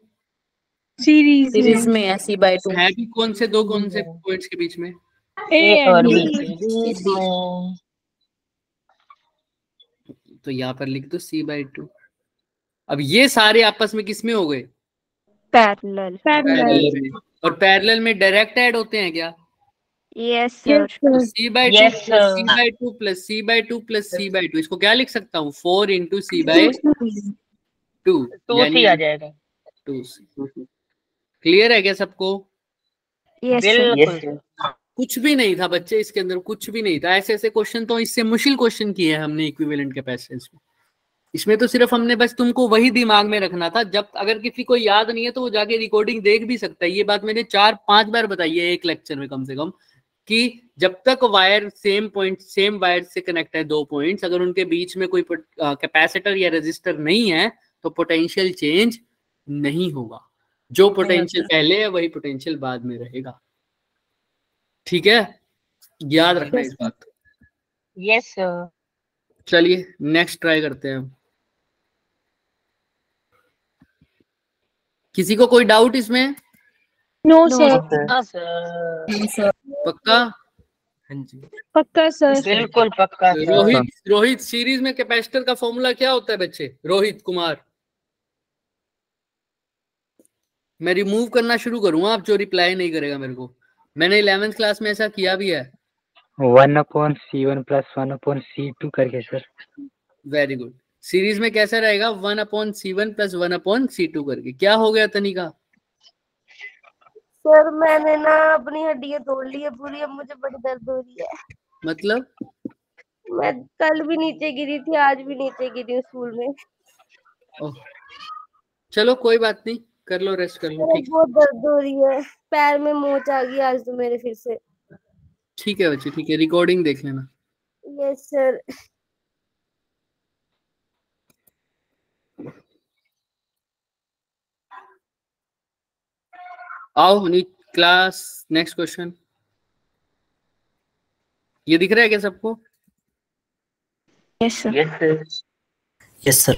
सीरीज में है C/2। है भी कौन से पॉइंट्स के बीच में? A और B। तो यहाँ पर लिख दो C/2। अब ये सारे आपस में किसमें हो गए? पैरेलल। पैरेलल। और पैरेलल में डायरेक्ट ऐड होते हैं क्या? Yes sir. C/2 plus C/2 इसको क्या लिख सकता हूँ? 4 × C/2 यानी आ जाएगा। 2C। क्लियर है क्या सबको? Yes sir. कुछ भी नहीं था बच्चे, इसके अंदर कुछ भी नहीं था। ऐसे ऐसे क्वेश्चन तो इससे मुश्किल क्वेश्चन किए हैं हमने इक्विवेलेंट कैपेसिटेंस में। इसमें तो सिर्फ हमने बस तुमको वही दिमाग में रखना था। जब अगर किसी को याद नहीं है तो वो जाके रिकॉर्डिंग देख भी सकता है। ये बात मैंने 4-5 बार बताई है एक लेक्चर में कम से कम, कि जब तक वायर सेम वायर से कनेक्ट है, दो पॉइंट्स, अगर उनके बीच में कोई कैपेसिटर या रेजिस्टर नहीं है तो पोटेंशियल चेंज नहीं होगा। जो पोटेंशियल पहले है वही पोटेंशियल बाद में रहेगा। ठीक है, याद रखना इस बात। Yes sir. चलिए नेक्स्ट ट्राई करते हैं। किसी को कोई डाउट इसमें? No sir. पक्का? हाँ जी पक्का सर। बिल्कुल पक्का। रोहित सीरीज में कैपेसिटर का फॉर्मूला क्या होता है बच्चे? रोहित कुमार, मैं रिमूव करना शुरू करूंगा आप जो रिप्लाई नहीं करेगा मेरे को। मैंने 11th क्लास में ऐसा किया भी है। 1/C1 + 1/C2 करके सर। Very good. सीरीज में कैसा रहेगा? 1/C1 + 1/C2 करके। क्या हो गया तनिका? सर मैंने ना अपनी हड्डियां तोड़ ली है पूरी, अब मुझे बड़ी दर्द हो रही है। मतलब? मैं कल भी नीचे गिरी थी, आज भी नीचे गिरी हूँ स्कूल में। चलो कोई बात नहीं, कर लो, रेस्ट कर लो। ठीक, बहुत दर्द हो रही है, पैर में मोच आ गई आज तो मेरे फिर से। ठीक है बच्चे, ठीक है, रिकॉर्डिंग देख लेना। Yes sir. आओ क्लास नेक्स्ट क्वेश्चन। ये दिख रहा है क्या सबको? Yes, sir. Yes, sir.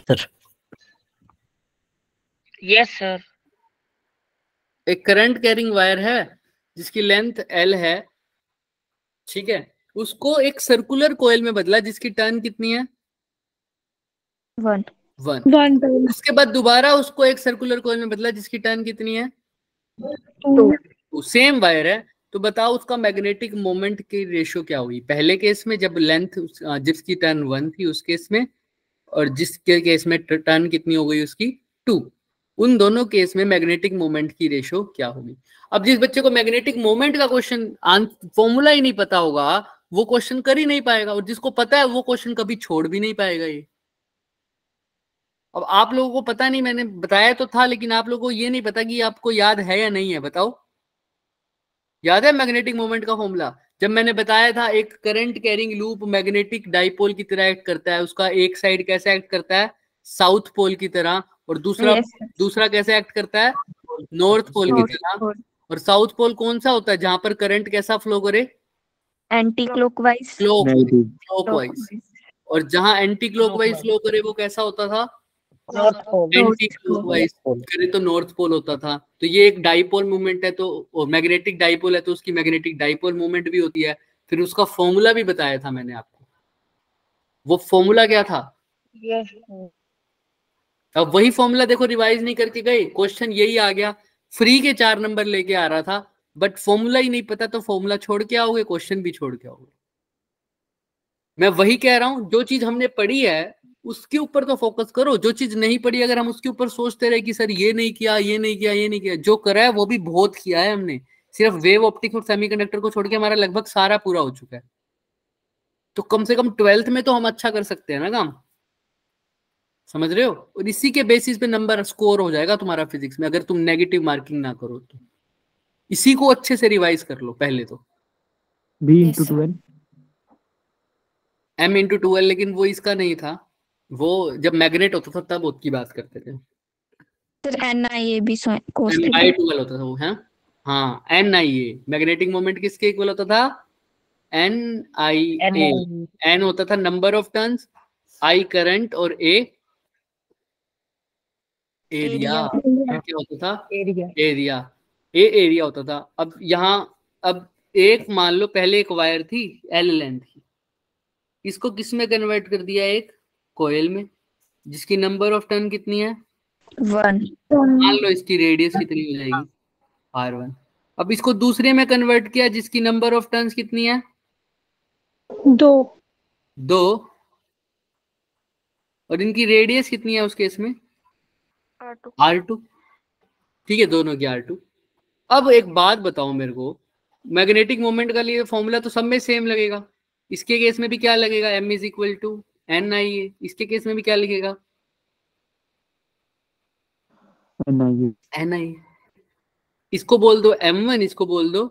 Yes sir. एक करंट कैरिंग वायर है जिसकी लेंथ L है, ठीक है, उसको एक सर्कुलर कोयल में बदला जिसकी टर्न कितनी है? 1. 1। उसके बाद दोबारा उसको एक सर्कुलर कोयल में बदला जिसकी टर्न कितनी है? 2. सेम वायर है, तो बताओ उसका मैग्नेटिक मोमेंट की रेशियो क्या हुई? पहले केस में जब लेंथ जिसकी टर्न 1 थी उस केस में, और जिसके केस में टर्न कितनी हो गई उसकी? 2। उन दोनों केस में मैग्नेटिक मोमेंट की रेशियो क्या होगी? अब जिस बच्चे को मैग्नेटिक मोमेंट का क्वेश्चन फॉर्मूला ही नहीं पता होगा वो क्वेश्चन कर ही नहीं पाएगा, और जिसको पता है वो क्वेश्चन कभी छोड़ भी नहीं पाएगा ये। अब आप लोगों को पता नहीं, मैंने बताया तो था, लेकिन आप लोगों को ये नहीं पता कि आपको याद है या नहीं है। बताओ, याद है मैग्नेटिक मोमेंट का फॉर्मूला? जब मैंने बताया था एक current carrying loop magnetic dipole की तरह एक्ट करता है, उसका एक साइड कैसे एक्ट करता है? साउथ पोल की तरह, और दूसरा कैसे एक्ट करता है? नॉर्थ पोल की तरह। और साउथ पोल कौन सा होता है जहां पर करंट कैसा फ्लो करे? Anti clockwise. क्लॉकवाइज। और जहां एंटी क्लॉकवाइज फ्लो करे वो कैसा होता था? एंटी क्लॉकवाइज करे तो नॉर्थ पोल होता था। तो ये एक डाइपोल मूवमेंट है, तो मैग्नेटिक डाइपोल है तो उसकी मैग्नेटिक डाइपोल मूवमेंट भी होती है। फिर उसका फॉर्मूला भी बताया था मैंने आपको। वो फॉर्मूला क्या था? अब वही फॉर्मूला देखो, रिवाइज नहीं करके गए, क्वेश्चन यही आ गया। फ्री के 4 नंबर लेके आ रहा था, बट फॉर्मूला ही नहीं पता, तो फॉर्मूला छोड़ के आओगे, क्वेश्चन भी छोड़ के आओगे। मैं वही कह रहा हूं, जो चीज हमने पढ़ी है उसके ऊपर तो फोकस करो। जो चीज नहीं पढ़ी, अगर हम उसके ऊपर सोचते रहे कि सर ये नहीं किया, ये नहीं किया, ये नहीं किया, जो करा है वो भी बहुत किया है हमने। सिर्फ वेव ऑप्टिक्स और सेमीकंडक्टर को छोड़ के हमारा लगभग सारा पूरा हो चुका है। तो कम से कम 12th में तो हम अच्छा कर सकते हैं ना काम, समझ रहे हो? और इसी के बेसिस पे नंबर स्कोर हो जाएगा तुम्हारा फिजिक्स में, अगर तुम नेगेटिव मार्किंग ना करो तो। इसी को अच्छे से रिवाइज कर लो पहले तो। B/12 M/12, लेकिन वो इसका नहीं था, वो जब मैग्नेट होता था तब उसकी बात करते थे। सर NIA भी cos Ni/12 होता था वो, है हाँ, NIA। मैग्नेटिक मोमेंट किसके इक्वल होता था? NIA। N होता था number of turns, I current, और A एरिया। क्या होता था? एरिया। A एरिया होता था। अब यहाँ, अब एक मान लो पहले एक वायर थी L लेंथ की, इसको किस में कन्वर्ट कर दिया? एक कोयल में, जिसकी नंबर ऑफ टर्न कितनी है? 1. मान लो इसकी रेडियस कितनी हो जाएगी? R1। अब इसको दूसरे में कन्वर्ट किया जिसकी नंबर ऑफ टर्न्स कितनी है? 2। और इनकी रेडियस कितनी है उस केस में? R2। ठीक है, दोनों की R2। अब एक बात बताओ मेरे को, मैग्नेटिक मोमेंट का लिए फॉर्मूला तो सब में सेम लगेगा। इसके केस में भी क्या लगेगा? M=NIA। इसके केस में भी क्या लिखेगा? NIA। इसको बोल दो M1, इसको बोल दो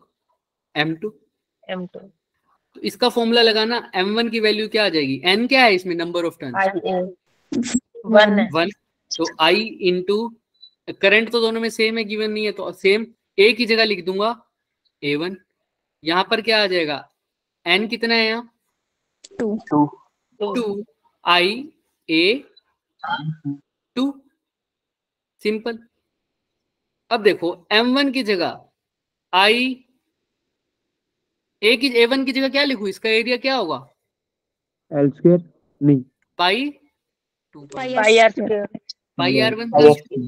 M2। तो इसका फॉर्मूला लगाना, M1 की वैल्यू क्या आ जाएगी? N क्या है इसमें? Number of turn 1। तो I इंटू करंट तो दोनों में सेम है, गिवन नहीं है तो सेम। A की जगह लिख दूंगा A1। यहाँ पर क्या आ जाएगा? N कितना है यहाँ? 2 I A2। सिंपल। अब देखो M1 की जगह A1 की जगह क्या लिखूं? इसका एरिया क्या होगा? L² नहीं, पाई R1।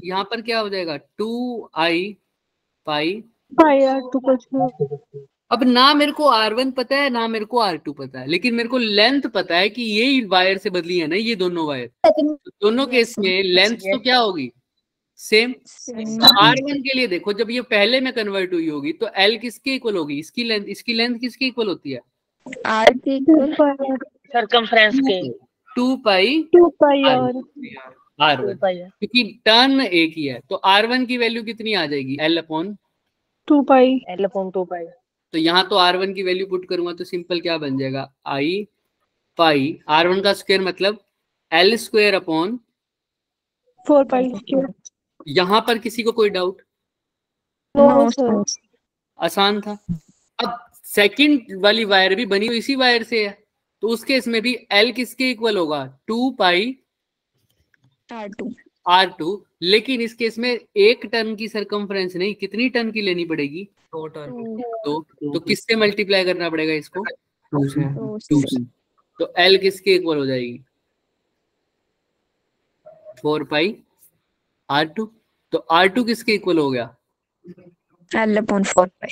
यहाँ पर क्या हो जाएगा? 2I पाई। अब ना मेरे को R1 पता है ना मेरे को R2 पता है, लेकिन मेरे को लेंथ पता है कि ये वायर से बदली है ना ये दोनों वायर। तो दोनों केस में लेंथ तो क्या होगी? सेम। R1 के लिए देखो, जब ये पहले में कन्वर्ट हुई होगी तो L किसके इक्वल होगी? इसकी लेंथ किसके इक्वल होती है? सर्कमफ्रेंस के 2 पाई R1, क्योंकि टर्न एक ही है। तो R1 की वैल्यू कितनी आ जाएगी? L/2 पाई। तो यहाँ तो R1 की वैल्यू पुट करूंगा तो सिंपल क्या बन जाएगा? I पाई R1 का स्क्वायर मतलब L² 4 पाई। यहाँ पर किसी को कोई डाउट? आसान था। अब सेकंड वाली वायर भी बनी हुई इसी वायर से है, तो उस केस में भी L किसके इक्वल होगा? 2 पाई R2। लेकिन इस केस में एक टर्न की सरकमफ्रेंस नहीं, कितनी टर्न की लेनी पड़ेगी? 2 टर्न। तो किससे मल्टीप्लाई करना पड़ेगा इसको? 2 से। 2 से। तो L किसके इक्वल हो जाएगी? 4 पाई R2। तो R2 किसके इक्वल हो गया? L/4 पाई।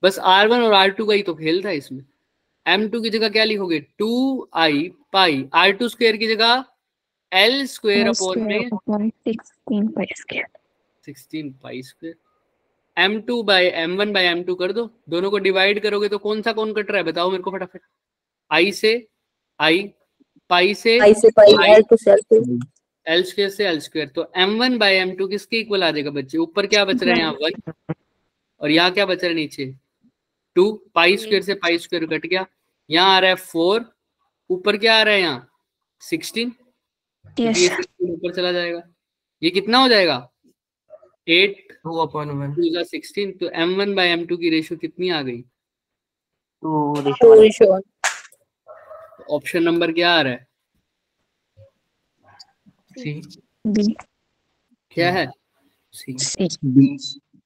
बस R1 और R2 का ही तो खेल था इसमें। M2 की जगह क्या लिखोगे? 2I पाई R2 स्क्वायर की जगह L स्क्वायर अपॉन में 16 pi square. 16 pi square. M2 by M1 by M2 कर दो, दोनों को डिवाइड करोगे तो कौन सा कौन कट रहा है बताओ मेरे को फटाफट। I से I, पाई से I से पाई, L to से L स्क्वायर से L स्क्वायर। तो M1 बाय M2 किसके इक्वल आ जाएगा बच्चे? ऊपर क्या बच रहा है यहाँ 1 और यहाँ क्या बच रहा है नीचे 2। पाई स्क्वायर से पाई स्क्वायर कट गया, यहाँ आ रहा है 4, ऊपर क्या आ रहा है यहाँ 16, Yes. ये 16 ऊपर चला जाएगा। ये कितना हो जाएगा? 8 2/1। 2 जा 16। तो M1 बाय M2 की रेशियो कितनी आ गई? 2:1। ऑप्शन नंबर क्या आ रहा है? सी। B. क्या है? सी। C.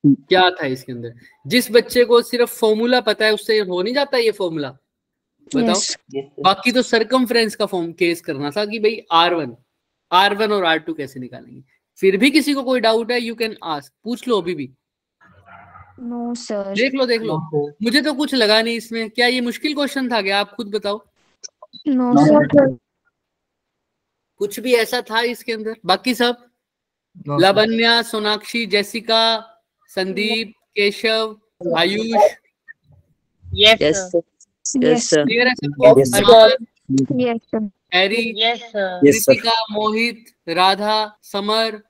क्या था इसके अंदर? जिस बच्चे को सिर्फ फॉर्मूला पता है उससे हो नहीं जाता ये फॉर्मूला, बताओ। Yes. बाकी तो सरकमफ्रेंस का फॉर्म केस करना था कि भाई R1 और R2 कैसे निकालेंगे। फिर भी किसी को कोई डाउट है यू कैन आस्क, पूछ लो अभी भी। No sir. देख लो मुझे तो कुछ लगा नहीं इसमें। क्या ये मुश्किल क्वेश्चन था क्या? आप खुद बताओ। No sir. कुछ भी ऐसा था इसके अंदर? बाकी सब Lavanya, Sonakshi, Jessica, Sandeep, Keshav, Ayush, Yes, Yes, sir. sir. Yes, sir. Clear है सबको? Yes, sir. Armaan, Yes sir. Harry, Yes, sir. Yes, sir. Kritika, Mohit, Radha, Samar,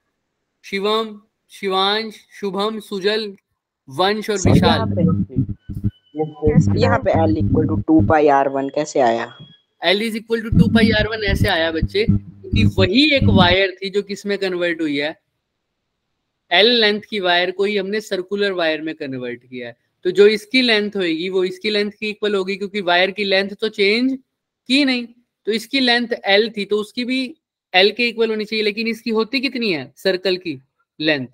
Shivam, Shivansh, Shubham, Sujal, Vansh और विशाल। यहाँ पे L equal to 2 pi R1 कैसे आया? L is equal to 2 pi R1 ऐसे आया बच्चे क्योंकि वही एक वायर थी जो किस में कन्वर्ट हुई है? L लेंथ की वायर को ही हमने सर्कुलर वायर में कन्वर्ट किया है। तो जो इसकी लेंथ होगी वो इसकी लेंथ की इक्वल होगी क्योंकि वायर की लेंथ तो चेंज की नहीं। तो इसकी लेंथ L थी तो उसकी भी L के इक्वल होनी चाहिए, लेकिन इसकी होती कितनी है? सर्कल की लेंथ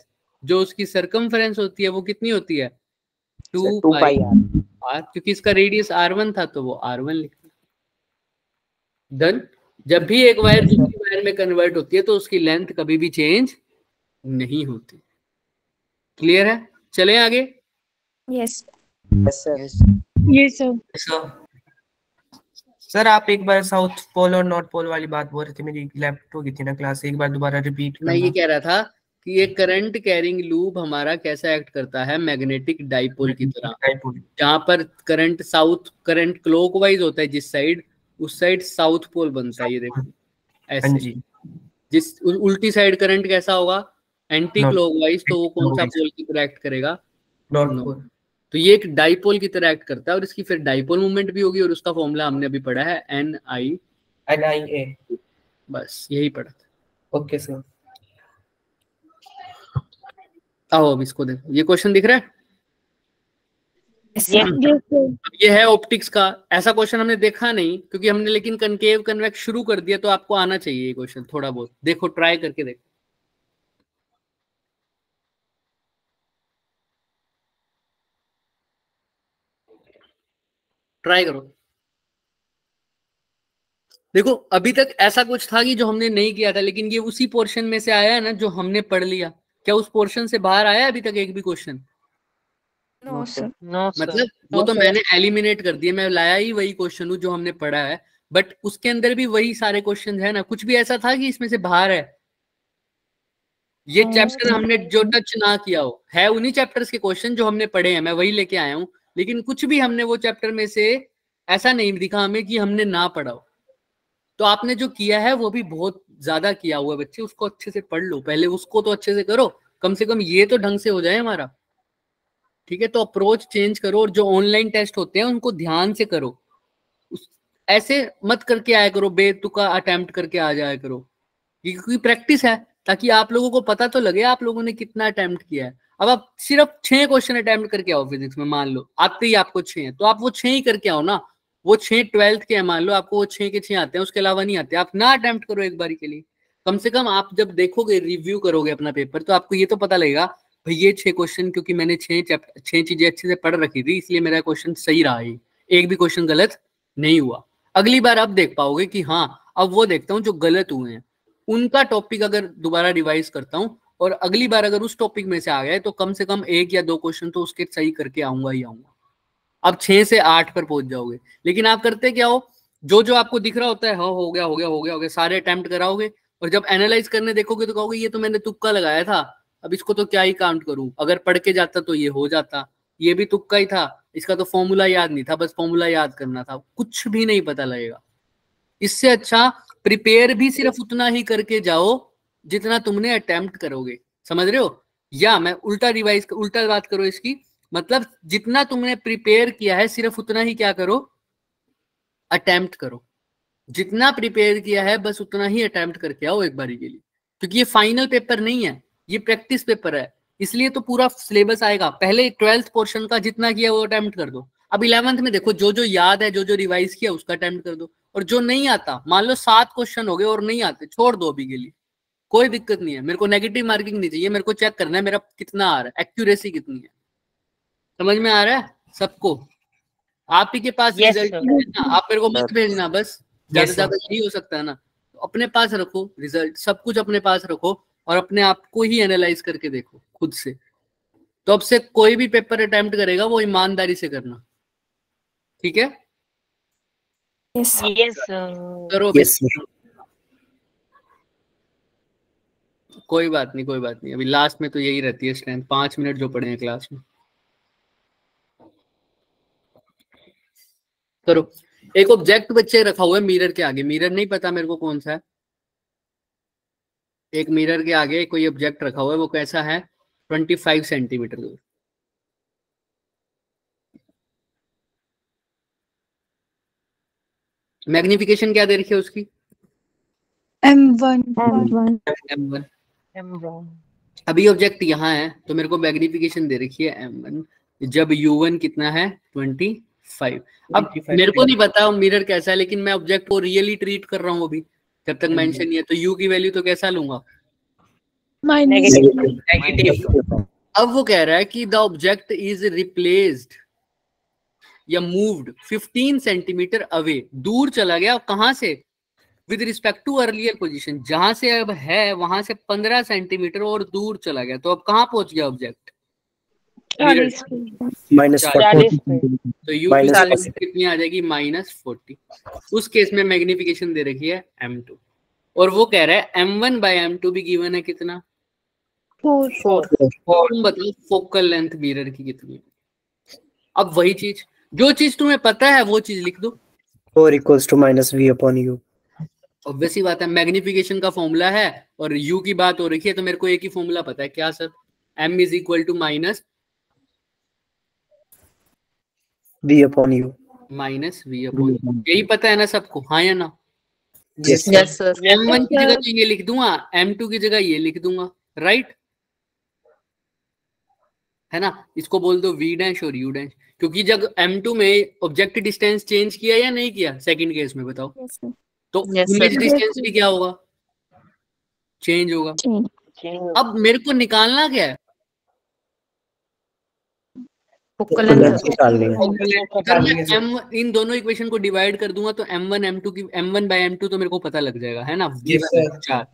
जो उसकी सरकमफ्रेंस होती है वो कितनी होती है? 2 पाई R। क्योंकि इसका रेडियस R1 था तो वो R1 लिखा। डन। जब भी एक वायर दूसरी वायर में कन्वर्ट होती है तो उसकी लेंथ कभी भी चेंज नहीं होती। क्लियर है? चलें आगे। Yes. Yes sir. Yes sir. Sir आप एक बार साउथ पोल और नॉर्थ पोल वाली बात बोल रहे थे, मेरी लेफ्ट हो गई थी ना क्लास, एक बार दोबारा रिपीट मैं ये कह रहा था कि ये करंट कैरिंग लूप हमारा कैसा एक्ट करता है? मैग्नेटिक डाइपोल की तरह। जहां पर करंट क्लॉकवाइज होता है जिस साइड, उस साइड साउथ पोल बनता है। ये देखो ऐसे। जिस उल्टी साइड करंट कैसा होगा? Anti clockwise. तो वो कौन सा पोल की तरह एक्ट करेगा? North pole. तो ये एक डाइपोल की तरह एक्ट करता है और इसकी फिर डाइपोल मूवमेंट भी होगी और उसका फॉर्मूला हमने अभी पढ़ा है NIA। बस यही पढ़ा था। Okay sir. आओ अब इसको देखो, ये क्वेश्चन दिख रहा है? Yes, sir. अब ये है ऑप्टिक्स का। ऐसा क्वेश्चन हमने देखा नहीं क्योंकि हमने लेकिन कनकेव कन्वेक्स शुरू कर दिया, तो आपको आना चाहिए ये क्वेश्चन थोड़ा बहुत। देखो ट्राई करके देखो। ट्राई करो। देखो अभी तक ऐसा कुछ था कि जो हमने नहीं किया था, लेकिन ये उसी पोर्शन में से आया है ना जो हमने पढ़ लिया। क्या उस पोर्शन से बाहर आया अभी तक एक भी question? No sir. No, sir. मतलब वो तो मैंने एलिमिनेट कर दिया, मैं लाया ही वही क्वेश्चन हूँ जो हमने पढ़ा है, बट उसके अंदर भी वही सारे क्वेश्चन है ना। कुछ भी ऐसा था कि इसमें से बाहर है? ये चैप्टर हमने जो टच ना किया हो, है उन्हीं चैप्टर्स के क्वेश्चन जो हमने पढ़े हैं, मैं वही लेके आया हूँ। लेकिन कुछ भी हमने वो चैप्टर में से ऐसा नहीं दिखा हमें कि हमने ना पढ़ा हो। तो आपने जो किया है वो भी बहुत ज्यादा किया हुआ है बच्चे, उसको अच्छे से पढ़ लो पहले, उसको तो अच्छे से करो, कम से कम ये तो ढंग से हो जाए हमारा। ठीक है, तो अप्रोच चेंज करो और जो ऑनलाइन टेस्ट होते हैं उनको ध्यान से करो। ऐसे मत करके आया करो, बेतुका अटेम्प्ट करके आ जाया करो, क्योंकि प्रैक्टिस है, ताकि आप लोगों को पता तो लगे आप लोगों ने कितना अटेम्प्ट किया है। अब आप सिर्फ 6 क्वेश्चन अटेम्प्ट करके आओ फिजिक्स में, मान लो आते ही आपको 6 हैं, तो आप वो 6 ही करके आओ ना। वो 6 12th के हैं, मान लो आपको वो 6 के 6 आते हैं, उसके अलावा नहीं आते, आप ना अटेम्प्ट करो एक बारी के लिए। कम से कम आप जब देखोगे, रिव्यू करोगे अपना पेपर, तो आपको ये तो पता लगेगा भाई ये 6 क्वेश्चन, क्योंकि मैंने 6 चीजें अच्छे से पढ़ रखी थी, इसलिए मेरा क्वेश्चन सही रहा है, एक भी क्वेश्चन गलत नहीं हुआ। अगली बार आप देख पाओगे कि हाँ अब वो देखता हूँ जो गलत हुए हैं उनका टॉपिक अगर दोबारा रिवाइज करता हूँ, और अगली बार अगर उस टॉपिक में से आ गया तो कम से कम 1 या 2 क्वेश्चन तो उसके सही करके आऊंगा ही आऊंगा। अब 6 से 8 पर पहुंच जाओगे। लेकिन आप करते क्या हो, जो आपको दिख रहा होता है, हाँ हो गया, सारे अटेम्प्ट कराओगे, और जब एनालाइज करने देखोगे तो कहोगे ये तो मैंने तुक्का लगाया था, अब इसको तो क्या ही काउंट करूं, अगर पढ़ के जाता तो ये हो जाता, ये भी तुक्का ही था, इसका तो फॉर्मूला याद नहीं था, बस फॉर्मूला याद करना था, कुछ भी नहीं पता लगेगा। इससे अच्छा प्रिपेयर भी सिर्फ उतना ही करके जाओ जितना तुमने अटेम्प्ट करोगे, समझ रहे हो? या मैं उल्टा बात करो इसकी, मतलब जितना तुमने प्रिपेयर किया है सिर्फ उतना ही क्या करो, अटेम्प्ट करो। जितना प्रिपेयर किया है बस उतना ही अटेम्प्ट करके आओ एक बारी के लिए, क्योंकि ये फाइनल पेपर नहीं है, ये प्रैक्टिस पेपर है, इसलिए तो पूरा सिलेबस आएगा। पहले 12th पोर्शन का जितना किया वो अटेम्प्ट कर दो, अब 11th में देखो जो याद है, जो रिवाइज किया उसका अटेम्प्ट कर दो, और जो नहीं आता, मान लो 7 क्वेश्चन हो गए और नहीं आते, छोड़ दो अभी के लिए, कोई दिक्कत नहीं है। मेरे को नेगेटिव मार्किंग नहीं चाहिए, मेरे को चेक करना है मेरा कितना आ रहा है, एक्यूरेसी कितनी है। समझ में आ रहा है सबको? आप ही के पास रिजल्ट है ना, आप मेरे को मत भेजना, बस ज्यादा यही हो सकता है ना। तो अपने पास रखो रिजल्ट, सब कुछ अपने पास रखो, और अपने आप को ही एनालाइज करके देखो खुद से। तो अब से कोई भी पेपर अटेम्प्ट करेगा वो ईमानदारी से करना, ठीक है? करो कोई बात नहीं, अभी लास्ट में तो यही रहती है स्ट्रेंथ, 5 मिनट जो पढ़े हैं क्लास में। करो। एक ऑब्जेक्ट बच्चे रखा हुआ है मिरर के आगे, मिरर नहीं पता मेरे को कौन सा है, एक मिरर के आगे कोई ऑब्जेक्ट रखा हुआ है, वो कैसा है? 25 सेंटीमीटर दूर। मैग्निफिकेशन क्या दे रखी है उसकी? M1। अभी ऑब्जेक्ट यहाँ है तो मेरे को मैग्निफिकेशन दे रखी है M1, जब U1 कितना है? 25। अब मेरे को नहीं पता मिरर कैसा है, लेकिन मैं ऑब्जेक्ट को रियली ट्रीट कर रहा हूँ अभी, जब तक मेंशन नहीं है, तो U की वैल्यू तो कैसा लूंगा? नेगेटिव। अब वो कह रहा है कि द ऑब्जेक्ट इज रिप्लेस्ड या मूव्ड 15 सेंटीमीटर अवे, दूर चला गया, कहां से? With respect to earlier position, जहां से अब है वहां से 15 सेंटीमीटर और दूर चला गया, तो अब कहां पहुंच गया ऑब्जेक्ट? -40। तो U की वैल्यू कितनी आ जाएगी? -40। उस केस में मैग्निफिकेशन दे रखी है M2, और वो कह रहा है M1/M2 भी गिवन है कितना? 4। तुम बताओ फोकल लेंथ मिरर की कितनी है? अब वही चीज, जो चीज तुम्हें पता है वो चीज लिख दो। 4 = -V/U। ऑब्वियस ही बात है, मैग्निफिकेशन का फॉर्मूला है और U की बात हो रही है, तो मेरे को एक ही फॉर्मूला पता है, क्या सर? M = -V/U। यही पता है ना सबको, हाँ या ना? Yes sir. M1 की जगह तो ये लिख दूंगा, M2 की जगह ये लिख दूंगा, राइट है ना? इसको बोल दो V' और U', क्योंकि जब M2 में ऑब्जेक्ट डिस्टेंस चेंज किया या नहीं किया सेकंड केस में, बताओ? तो इमेज डिस्टेंस भी क्या होगा? चेंज होगा। अब मेरे को निकालना क्या है? इन दोनों इक्वेशन को डिवाइड कर दूंगा तो M1/M2 तो मेरे को पता लग जाएगा, है ना? 4।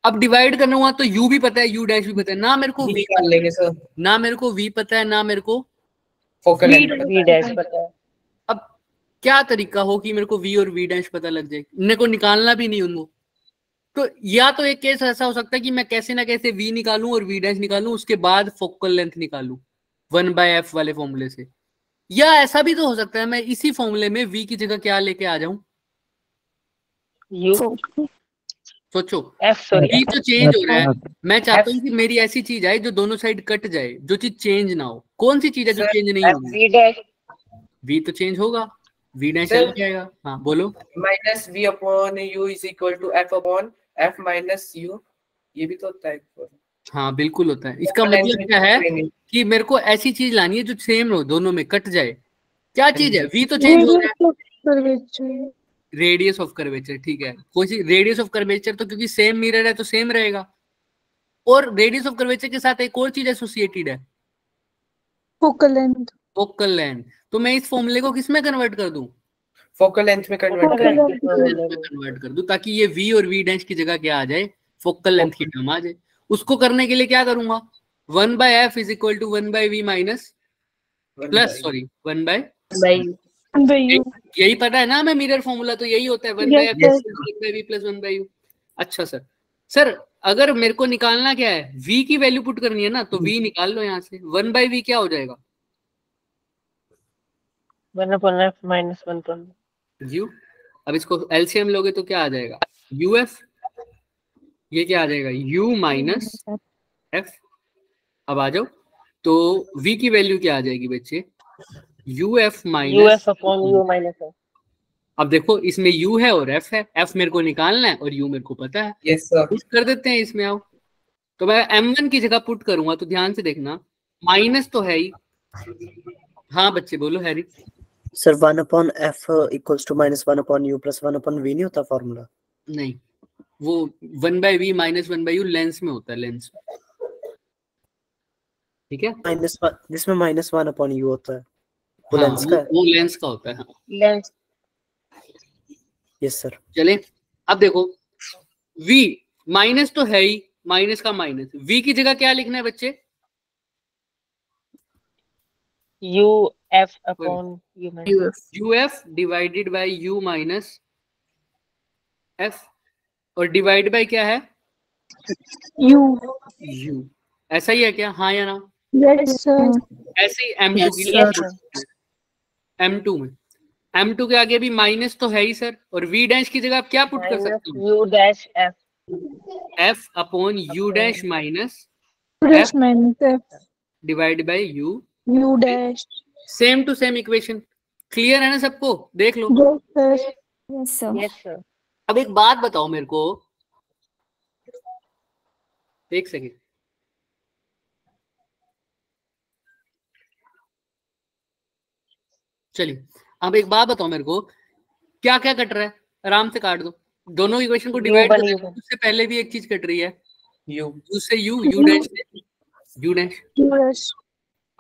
अब डिवाइड करना हुआ तो U भी पता है, U' भी पता है ना, मेरे को V कर लेंगे सर, ना मेरे को V पता है, ना मेरे को फोकल लेंथ पता है। अब क्या तरीका हो कि मेरे को V और V' पता लग जाए, मेरे को निकालना भी नहीं उनको? तो या तो एक केस ऐसा हो सकता है कि मैं कैसे ना कैसे V निकालूं और V' निकालूं, उसके बाद फोकल लेंथ निकालूं 1/f वाले फॉर्मूले से, या ऐसा भी तो हो सकता है मैं इसी फॉर्मूले में V की जगह क्या लेके आ जाऊं? सोचो, V तो चेंज हो रहा है, मैं चाहता हूँ कि मेरी ऐसी चीज आए जो दोनों साइड कट जाए, जो चीज चेंज ना हो। कौन सी चीज है जो चेंज नहीं होगी? V तो चेंज होगा, V' चल जाएगा। हाँ बोलो। -V/U = F/F - U, ये भी तो होता है। हाँ बिल्कुल होता है। इसका मतलब क्या है कि मेरे को ऐसी चीज लानी है जो सेम हो, दोनों में कट जाए। क्या चीज है? वी तो चेंज हो रहा है, रेडियस ऑफ कर्वेचर। ठीक है, कोई सी रेडियस ऑफ कर्वेचर तो क्योंकि सेम मिरर है तो सेम रहेगा, और रेडियस ऑफ कर्वेचर के साथ एक और चीज एसोसिएटेड है, फोकल लेंथ। Focal length. तो मैं इस फॉर्मूले को किस में कन्वर्ट कर दूं? फोकल लेंथ में कन्वर्ट कर दूं, ताकि ये वी और वी डैश की जगह क्या आ जाए, फोकल लेंथ की टर्म आ जाए। उसको करने के लिए क्या करूंगा, 1/f is equal to 1/v minus plus sorry 1/u। यही पता है ना हमें मिरर फॉर्मूला, तो यही होता है 1/f 1/v प्लस 1/u। अच्छा सर अगर मेरे को निकालना क्या है, v की वैल्यू पुट करनी है ना, तो v निकाल लो यहाँ से। 1/v क्या हो जाएगा? 1/f minus 1/u। अब इसको एलसीएम लोगे तो क्या आ जाएगा, uf। ये क्या आ जाएगा, u माइनस f। अब आ जाओ, तो v की वैल्यू क्या आ जाएगी बच्चे, uf माइनस f। अब देखो इसमें u है और f है, f मेरे को निकालना है और u मेरे को पता है। Yes sir. पुट कर देते हैं इसमें। आओ, तो मैं m1 की जगह पुट करूंगा, तो ध्यान से देखना, माइनस तो है ही। हाँ बच्चे बोलो Harry. Sir 1/f equals to -1/u plus 1/v नहीं होता फॉर्मूला? नहीं, वो 1/v माइनस 1/u लेंस में होता है, लेंस। ठीक है, जिसमें -1/u होता है वो हाँ, लेंस का है। वो लेंस का होता है। हाँ लेंस। Yes sir. चले, अब देखो v माइनस तो है ही, माइनस का माइनस, v की जगह क्या लिखना है बच्चे, uf divided by u minus f, और डिवाइड बाय क्या है, u। ऐसा ही है क्या, हाँ या ना? Yes sir. ऐसे ही m2 की m2 में m2 के आगे भी माइनस तो है ही सर, और v डैश की जगह आप क्या पुट कर सकते हो, u dash f f upon u dash minus f minus divide by u dash. Same to same equation. Clear है ना सबको? देख लो। Yes sir. अब एक बात बताओ मेरे को, एक सेकेंड, चलिए अब एक बात बताओ मेरे को, क्या क्या कट रहा है, आराम से काट दो, दोनों इक्वेशन को डिवाइड कर दो। उससे पहले भी एक चीज कट रही है, u से u डैश से u डैश।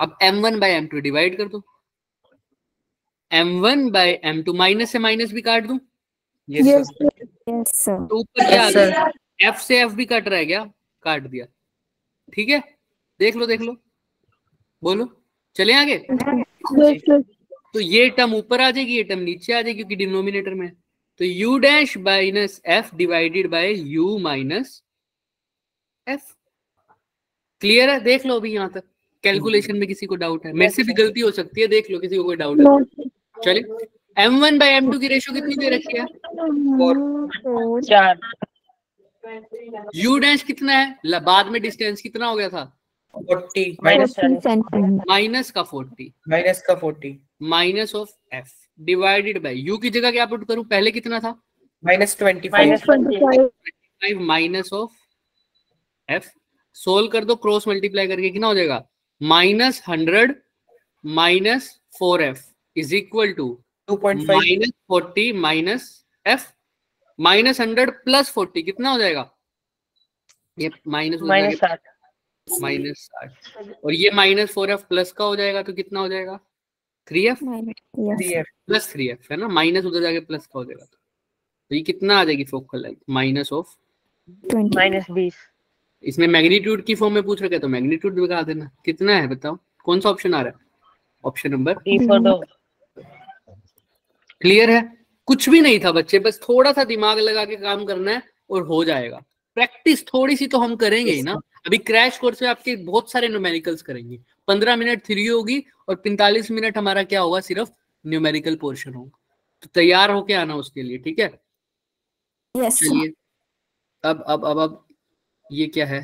अब m1 बाय m2 डिवाइड कर दो, m1 बाय m2, माइनस से माइनस भी काट दूं। Yes sir. तो ऊपर क्या आ गया, f से f भी कट रहा है क्या, काट दिया। ठीक है, देख लो बोलो, चले आगे। तो ये टर्म ऊपर आ जाएगी, ये टर्म नीचे आ जाएगी, क्योंकि डिनोमिनेटर में। तो u dash minus f divided by u minus f। Clear है? देख लो अभी यहाँ तक कैलकुलेशन में किसी को डाउट है? मेरे से भी गलती हो सकती है, देख लो किसी को कोई डाउट है। चलिए, m1 बाय m2 की रेशियो कितनी दे रखी है, 4। u डैश कितना है, बाद में डिस्टेंस कितना हो गया था, 40 माइनस का 40 minus of f divided by u की जगह क्या पुट करूं, पहले कितना था, -25 माइनस ऑफ f। सोल्व कर दो, क्रॉस मल्टीप्लाई करके कितना हो जाएगा, -100 minus 4f is equal to -40 minus f, -100 plus 40 कितना हो जाएगा, ये -60 और ये -4f प्लस का हो जाएगा, तो कितना हो जाएगा, 3f प्लस 3f है ना, माइनस उधर जाके प्लस का हो जाएगा। तो ये कितना आ जाएगी फोकल लेंथ, -20। इसमें मैग्नीट्यूड की फॉर्म में पूछ रखे तो मैग्नीट्यूड भी बता देना कितना है, बताओ कौन सा ऑप्शन आ रहा है, ऑप्शन नंबर। क्लियर है? कुछ भी नहीं था बच्चे, बस थोड़ा सा दिमाग लगा के काम करना है और हो जाएगा। प्रैक्टिस थोड़ी सी तो हम करेंगे ही ना। अभी क्रैश कोर्स में आपके बहुत सारे न्यूमेरिकल्स करेंगे, 15 मिनट थ्योरी होगी और 45 मिनट हमारा क्या होगा, सिर्फ न्यूमेरिकल पोर्शन होगा। तो तैयार होके आना उसके लिए, ठीक है? चलिए, अब ये क्या है,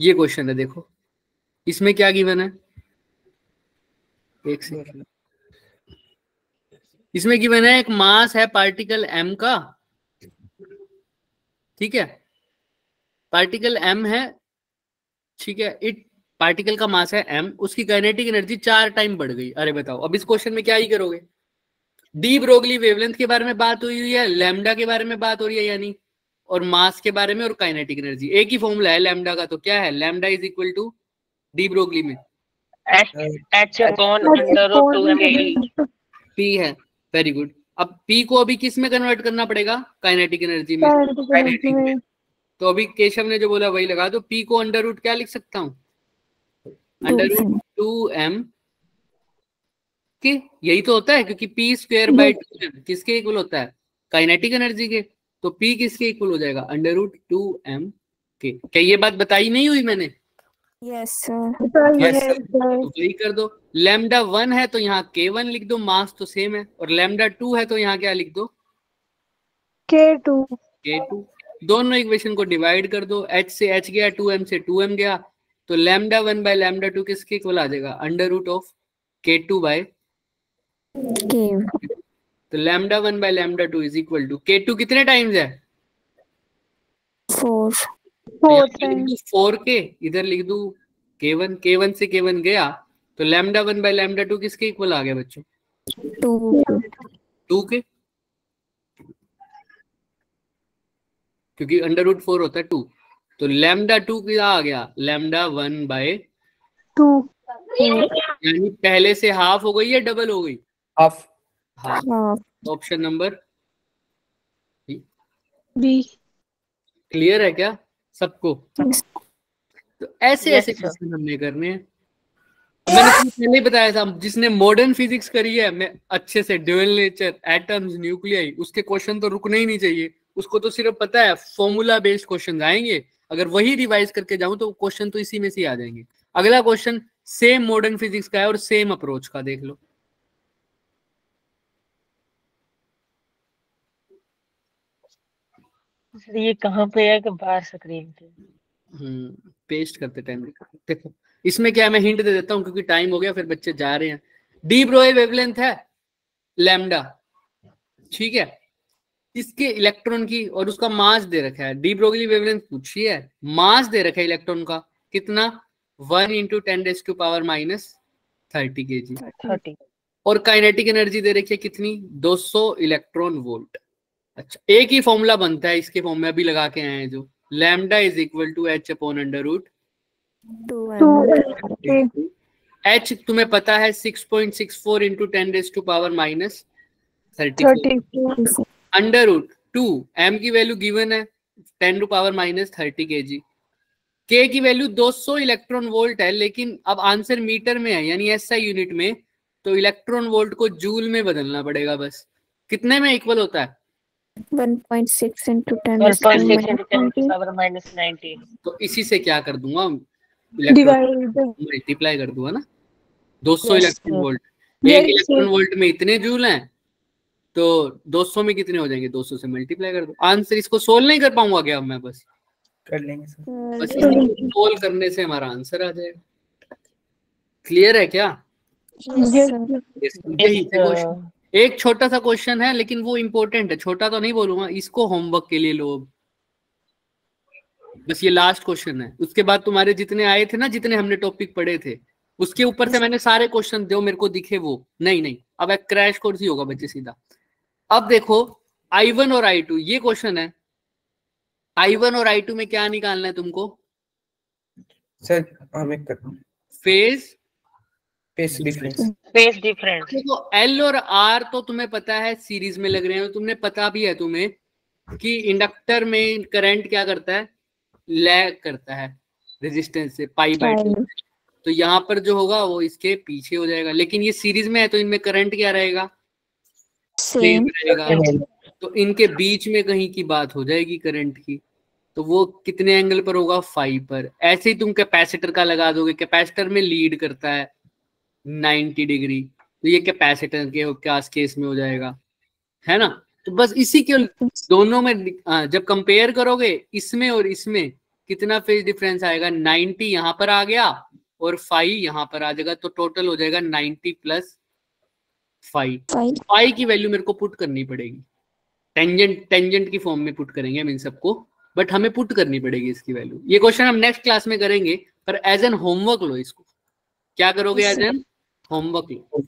ये क्वेश्चन है, देखो इसमें क्या गिवन है, एक सेकंड। इसमें गिवन है एक मास है पार्टिकल m का, ठीक है, पार्टिकल m है, ठीक है, इट पार्टिकल का मास है m, उसकी काइनेटिक एनर्जी 4 टाइम बढ़ गई। अरे बताओ अब इस क्वेश्चन में क्या ही करोगे? डी ब्रोगली वेवलेंथ के बारे में बात हुई है, लैम्डा के बारे में बात हो रही है यानी, और मास के बारे में और काइनेटिक एनर्जी। एक ही फॉर्मूला है लैम्डा का, तो क्या है? Lambda is equal to de Broglie में h upon under root 2m p है। Very good. अब p को अभी किस में कन्वर्ट करना पड़ेगा? काइनेटिक एनर्जी में। काइनेटिक में तो अभी केशव ने जो बोला वही लगा दो। p को अंडर रूट क्या लिख सकता हूँ? अंडर रूट 2m के, यही तो होता है क्योंकि p स्क्वायर बाय 2m किसके इक्वल होता है? काइनेटिक एनर्जी के। तो p किसके इक्वल हो जाएगा? अंडर रूट 2m के। क्या ये बात बताई नहीं हुई मैंने? Yes sir. तो वही कर दो। लैम्डा 1 है तो यहाँ k1 लिख दो, मास तो सेम है, और लैम्डा 2 है तो यहाँ क्या लिख दो? k2। दोनों इक्वेशन को डिवाइड कर दो, h से h गया, 2m से 2m गया, तो लैम्डा 1 बाय लैम्डा 2 किसके इक्वल आ जाएगा? Under root of k2 by k। तो lambda 1 by lambda 2 is equal to k2 कितने टाइम्स है? 4 टाइम्स। 4 के इधर लिख दू k1, k1 से k1 गया, तो लैम्डा 1 बाय लैम्डा 2 किसके इक्वल आ गया बच्चों? 2 के, क्योंकि अंडर रूट 4 होता है 2। तो लैम्डा 2 क्या आ गया? लैम्डा 1 बाय 2, यानी पहले से हाफ हो गई या डबल हो गई? Half. Option number B. Clear है क्या सबको? तो ऐसे ऐसे क्वेश्चन हमने करने हैं। मैंने तुम्हें पहले ही बताया था, जिसने मॉडर्न फिजिक्स करी है मैं अच्छे से, ड्यूअल नेचर, एटम्स, न्यूक्लियाई, उसके क्वेश्चन तो रुकने ही नहीं चाहिए। उसको तो सिर्फ पता है फॉर्मूला बेस्ड क्वेश्चन आएंगे, अगर वही रिवाइज करके जाऊं तो क्वेश्चन तो इसी में से आ जाएंगे। अगला क्वेश्चन सेम मॉडर्न फिजिक्स का है और सेम अप्रोच का, देख लो। ये कहाँ पे है कि बाहर स्क्रीन पे? पेस्ट करते टाइम देखो। इसमें क्या है, मैं हिंट दे देता हूँ क्योंकि टाइम हो गया, फिर बच्चे जा रहे हैं। डी ब्रोगली वेवलेंथ है लैम्डा, ठीक है, इसके इलेक्ट्रॉन की, और उसका मास दे रखा है। डी ब्रोगली वेवलेंथ पूछी है, मास दे रखा है इलेक्ट्रॉन का कितना? 1 × 10⁻³ kg, और काइनेटिक एनर्जी दे रखी है कितनी? 200 इलेक्ट्रॉन वोल्ट। अच्छा, एक ही फॉर्मूला बनता है इसके फॉर्म में अभी लगा के आए हैं जो, lambda is equal to h upon under root 2m। h तुम्हें पता है 6.64 × 10⁻34, अंडर रूट 2, m की वैल्यू गिवन है 10⁻30 kg, k की वैल्यू 200 इलेक्ट्रॉन वोल्ट है, लेकिन अब आंसर मीटर में है यानी SI यूनिट में, तो इलेक्ट्रॉन वोल्ट को जूल में बदलना पड़ेगा बस। कितने में इक्वल होता है? 1.6 × 10⁻90। तो इसी से क्या कर दूंगा, मल्टीप्लाई कर दूंगा ना, 200 इलेक्ट्रॉन वोल्ट, एक इलेक्ट्रॉन वोल्ट में इतने जूल हैं, तो 200 में कितने हो जाएंगे? 200 से मल्टीप्लाई कर दो। आंसर इसको सोल्व नहीं कर पाऊंगा क्या मैं? बस कर लेंगे सर। बस सोल्व करने से हमारा आंसर आ जाएगा। क्लियर है क्या? एक छोटा सा क्वेश्चन है लेकिन वो इम्पोर्टेंट है, छोटा तो नहीं बोलूंगा, इसको होमवर्क के लिए लो। बस ये लास्ट क्वेश्चन है, उसके बाद तुम्हारे जितने आए थे ना, जितने हमने टॉपिक पढ़े थे, उसके ऊपर से मैंने सारे क्वेश्चन जो मेरे को दिखे वो नहीं, अब एक क्रैश कोर्स ही होगा बच्चे सीधा। अब देखो I1 और I2, ये क्वेश्चन है। I1 और I2 में क्या निकालना है तुमको? सर हमें फेज डिफरेंस। देखो L और R तो तुम्हें पता है सीरीज में लग रहे हैं, तुमने पता भी है तुम्हें कि इंडक्टर में करंट क्या करता है? लैग करता है रेजिस्टेंस से π/2। तो यहाँ पर जो होगा वो इसके पीछे हो जाएगा, लेकिन ये सीरीज में है तो इनमें करंट क्या रहेगा? सेम रहेगा। तो इनके बीच में कहीं की बात हो जाएगी करंट की, तो वो कितने एंगल पर होगा? 5 पर। ऐसे ही तुम कैपेसिटर का लगा दोगे, कैपेसिटर में लीड करता है 90 डिग्री, तो ये कैपेसिटर के केस में हो जाएगा, है ना। तो बस इसी के दोनों में जब कंपेयर करोगे इसमें और इसमें कितना फेज डिफरेंस आएगा? 90 यहाँ पर आ गया और 5 यहाँ पर आ जाएगा, तो टोटल हो जाएगा 90 + 5 की वैल्यू मेरे को पुट करनी पड़ेगी, टेंजेंट की फॉर्म में पुट करेंगे हम इन सबको। बट हमें पुट करनी पड़ेगी इसकी वैल्यू। ये क्वेश्चन हम नेक्स्ट क्लास में करेंगे, पर एज एन होमवर्क लो इसको। क्या करोगे? एज एन होमवर्क लो,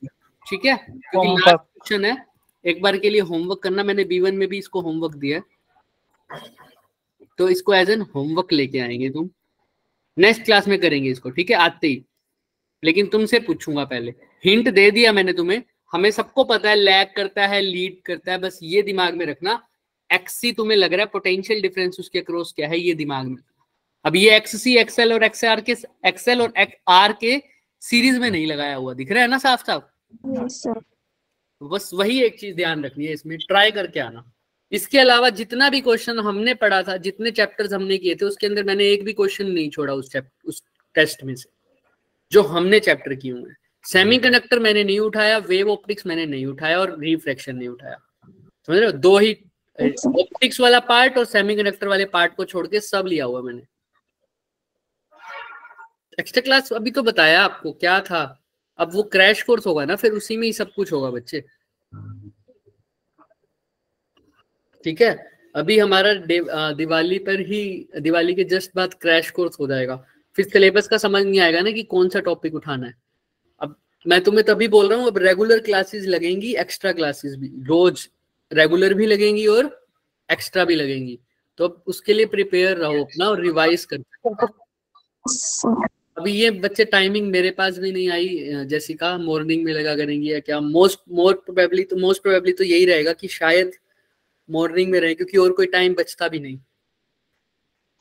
ठीक है? क्योंकि लास्ट क्वेश्चन है, एक बार के लिए होमवर्क करना। मैंने B1 में भी इसको होमवर्क दिया है, तो इसको एज एन होमवर्क लेके आएंगे तुम। नेक्स्ट क्लास में करेंगे इसको, ठीक है? आते ही, लेकिन तुमसे पूछूंगा पहले। हिंट दे दिया मैंने तुम्हें, हमें सबको पता है लैग करता है, लीड करता है, बस ये दिमाग में रखना। XC तुम्हें लग रहा है पोटेंशियल डिफरेंस उसके अक्रॉस क्या है, ये दिमाग में। अब ये XC XL और XL और R के सीरीज में नहीं लगाया हुआ, दिख रहा है ना साफ साफ? बस वही एक चीज ध्यान रखनी है, इसमें ट्राई करके आना। इसके अलावा जितना भी क्वेश्चन हमने पढ़ा था, जितने चैप्टर्स हमने किए थे, उसके अंदर मैंने एक भी क्वेश्चन नहीं छोड़ा उस टेस्ट में से जो हमने चैप्टर किए हुए हैं। सेमीकंडक्टर मैंने नहीं उठाया, वेव ऑप्टिक्स मैंने नहीं उठाया, और रिफ्रैक्शन नहीं उठाया। समझ रहे हो? दो ही, ऑप्टिक्स वाला पार्ट और सेमीकंडक्टर वाले पार्ट को छोड़ के सब लिया हुआ मैंने। एक्स्ट्रा क्लास अभी तो बताया आपको क्या था, अब वो क्रैश कोर्स होगा ना, फिर उसी में ही सब कुछ होगा बच्चे, ठीक है? अभी हमारा दिवाली पर ही, दिवाली के जस्ट बाद क्रैश कोर्स हो जाएगा, फिर सिलेबस का समझ नहीं आएगा ना कि कौन सा टॉपिक उठाना है। अब मैं तुम्हें तभी बोल रहा हूँ, अब रेगुलर क्लासेस लगेंगी, एक्स्ट्रा क्लासेस भी, रोज रेगुलर भी लगेंगी और एक्स्ट्रा भी लगेंगी, तो अब उसके लिए प्रिपेयर रहो अपना और रिवाइज करते। अभी ये बच्चे टाइमिंग मेरे पास भी नहीं आई, जैसिका मॉर्निंग में लगा करेंगी या क्या? मोस्ट प्रोबेबली तो यही रहेगा कि शायद मॉर्निंग में रहे, क्योंकि और कोई टाइम बचता भी नहीं।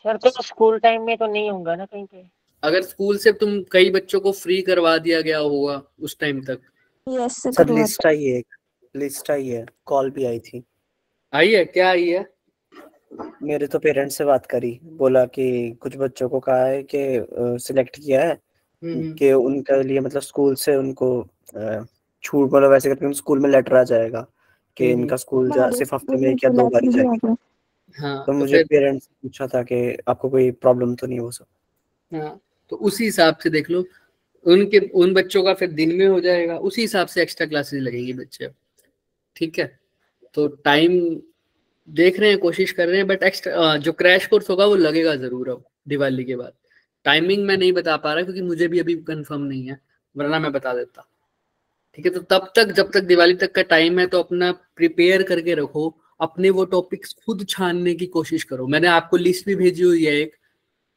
सर तो स्कूल टाइम में तो नहीं होगा ना कहीं पे? अगर स्कूल से तुम कई बच्चों को फ्री करवा दिया गया होगा उस टाइम तक। सर लिस्ट आई है, लिस्ट आई है, कॉल भी आई थी। आई है? क्या आई है? मेरे तो पेरेंट्स से बात करी, बोला कि कुछ बच्चों को कहा है कि सिलेक्ट किया है कि उनके लिए मतलब स्कूल से उनको छूट, मतलब वैसे करके स्कूल में लेटर आ जाएगा कि इनका स्कूल सिर्फ हफ्ते में 1 या 2 बार ही जाएगा। हाँ, तो मुझे पेरेंट्स से पूछा था कि आपको कोई प्रॉब्लम तो नहीं हो सकता। हाँ, तो उसी हिसाब से देख लो, उन बच्चों का फिर दिन में हो जाएगा, उसी हिसाब से एक्स्ट्रा क्लासेस लगेंगी बच्चे, ठीक है? तो टाइम देख रहे हैं, कोशिश कर रहे हैं, बट एक्स्ट्रा जो क्रैश कोर्स होगा वो लगेगा जरूर अब दिवाली के बाद। टाइमिंग मैं नहीं बता पा रहा क्योंकि मुझे भी अभी कंफर्म नहीं है, वरना मैं बता देता, ठीक है? तो तब तक, जब तक दिवाली तक का टाइम है, तो अपना प्रिपेयर करके रखो, अपने वो टॉपिक्स खुद छानने की कोशिश करो। मैंने आपको लिस्ट भी भेजी हुई है एक,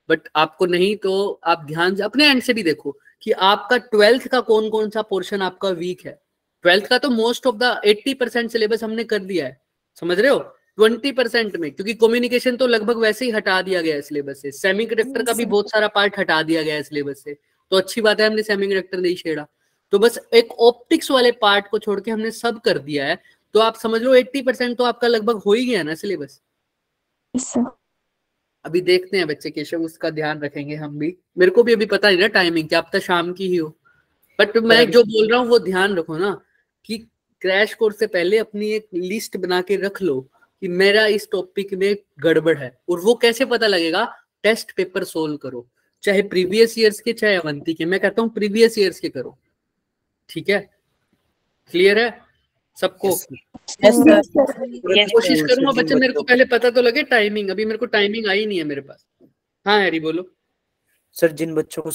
बट आपको नहीं तो आप ध्यान से अपने एंड से भी देखो कि आपका 12th का कौन कौन सा पोर्शन आपका वीक है। 12th का तो मोस्ट ऑफ द 80% सिलेबस हमने कर दिया है, समझ रहे हो? 20% में, क्योंकि कम्युनिकेशन तो लगभग वैसे ही हटा दिया गया है सिलेबस से, सेमीकंडक्टर का भी बहुत सारा पार्ट हटा दिया गया है सिलेबस से, तो अच्छी बात है हमने सेमीकंडक्टर नहीं छेड़ा। तो बस एक ऑप्टिक्स वाले पार्ट को छोड़ के हमने सब कर दिया है, तो आप समझ लो 80% तो आपका लगभग हो ही गया ना सिलेबस। अभी देखते हैं बच्चे, केशव उसका ध्यान रखेंगे हम भी। मेरे को भी अभी पता नहीं ना टाइमिंग, क्या पता शाम की ही हो, बट मैं जो बोल रहा हूँ वो ध्यान रखो ना कि क्रैश कोर्स से पहले अपनी एक लिस्ट बना के रख लो कि मेरा इस टॉपिक में गड़बड़ है। और वो कैसे पता लगेगा? टेस्ट पेपर सोल्व करो, चाहे प्रीवियस ईयर्स के चाहे अवंती के। मैं कहता हूँ प्रीवियस ईयर्स के करो, ठीक है? क्लियर है सबको? कोशिश करूंगा बच्चे, मेरे को पहले पता तो लगे टाइमिंग, अभी मेरे को टाइमिंग आई नहीं है मेरे पास। हाँ हैरी बोलो। सर जिन बच्चों को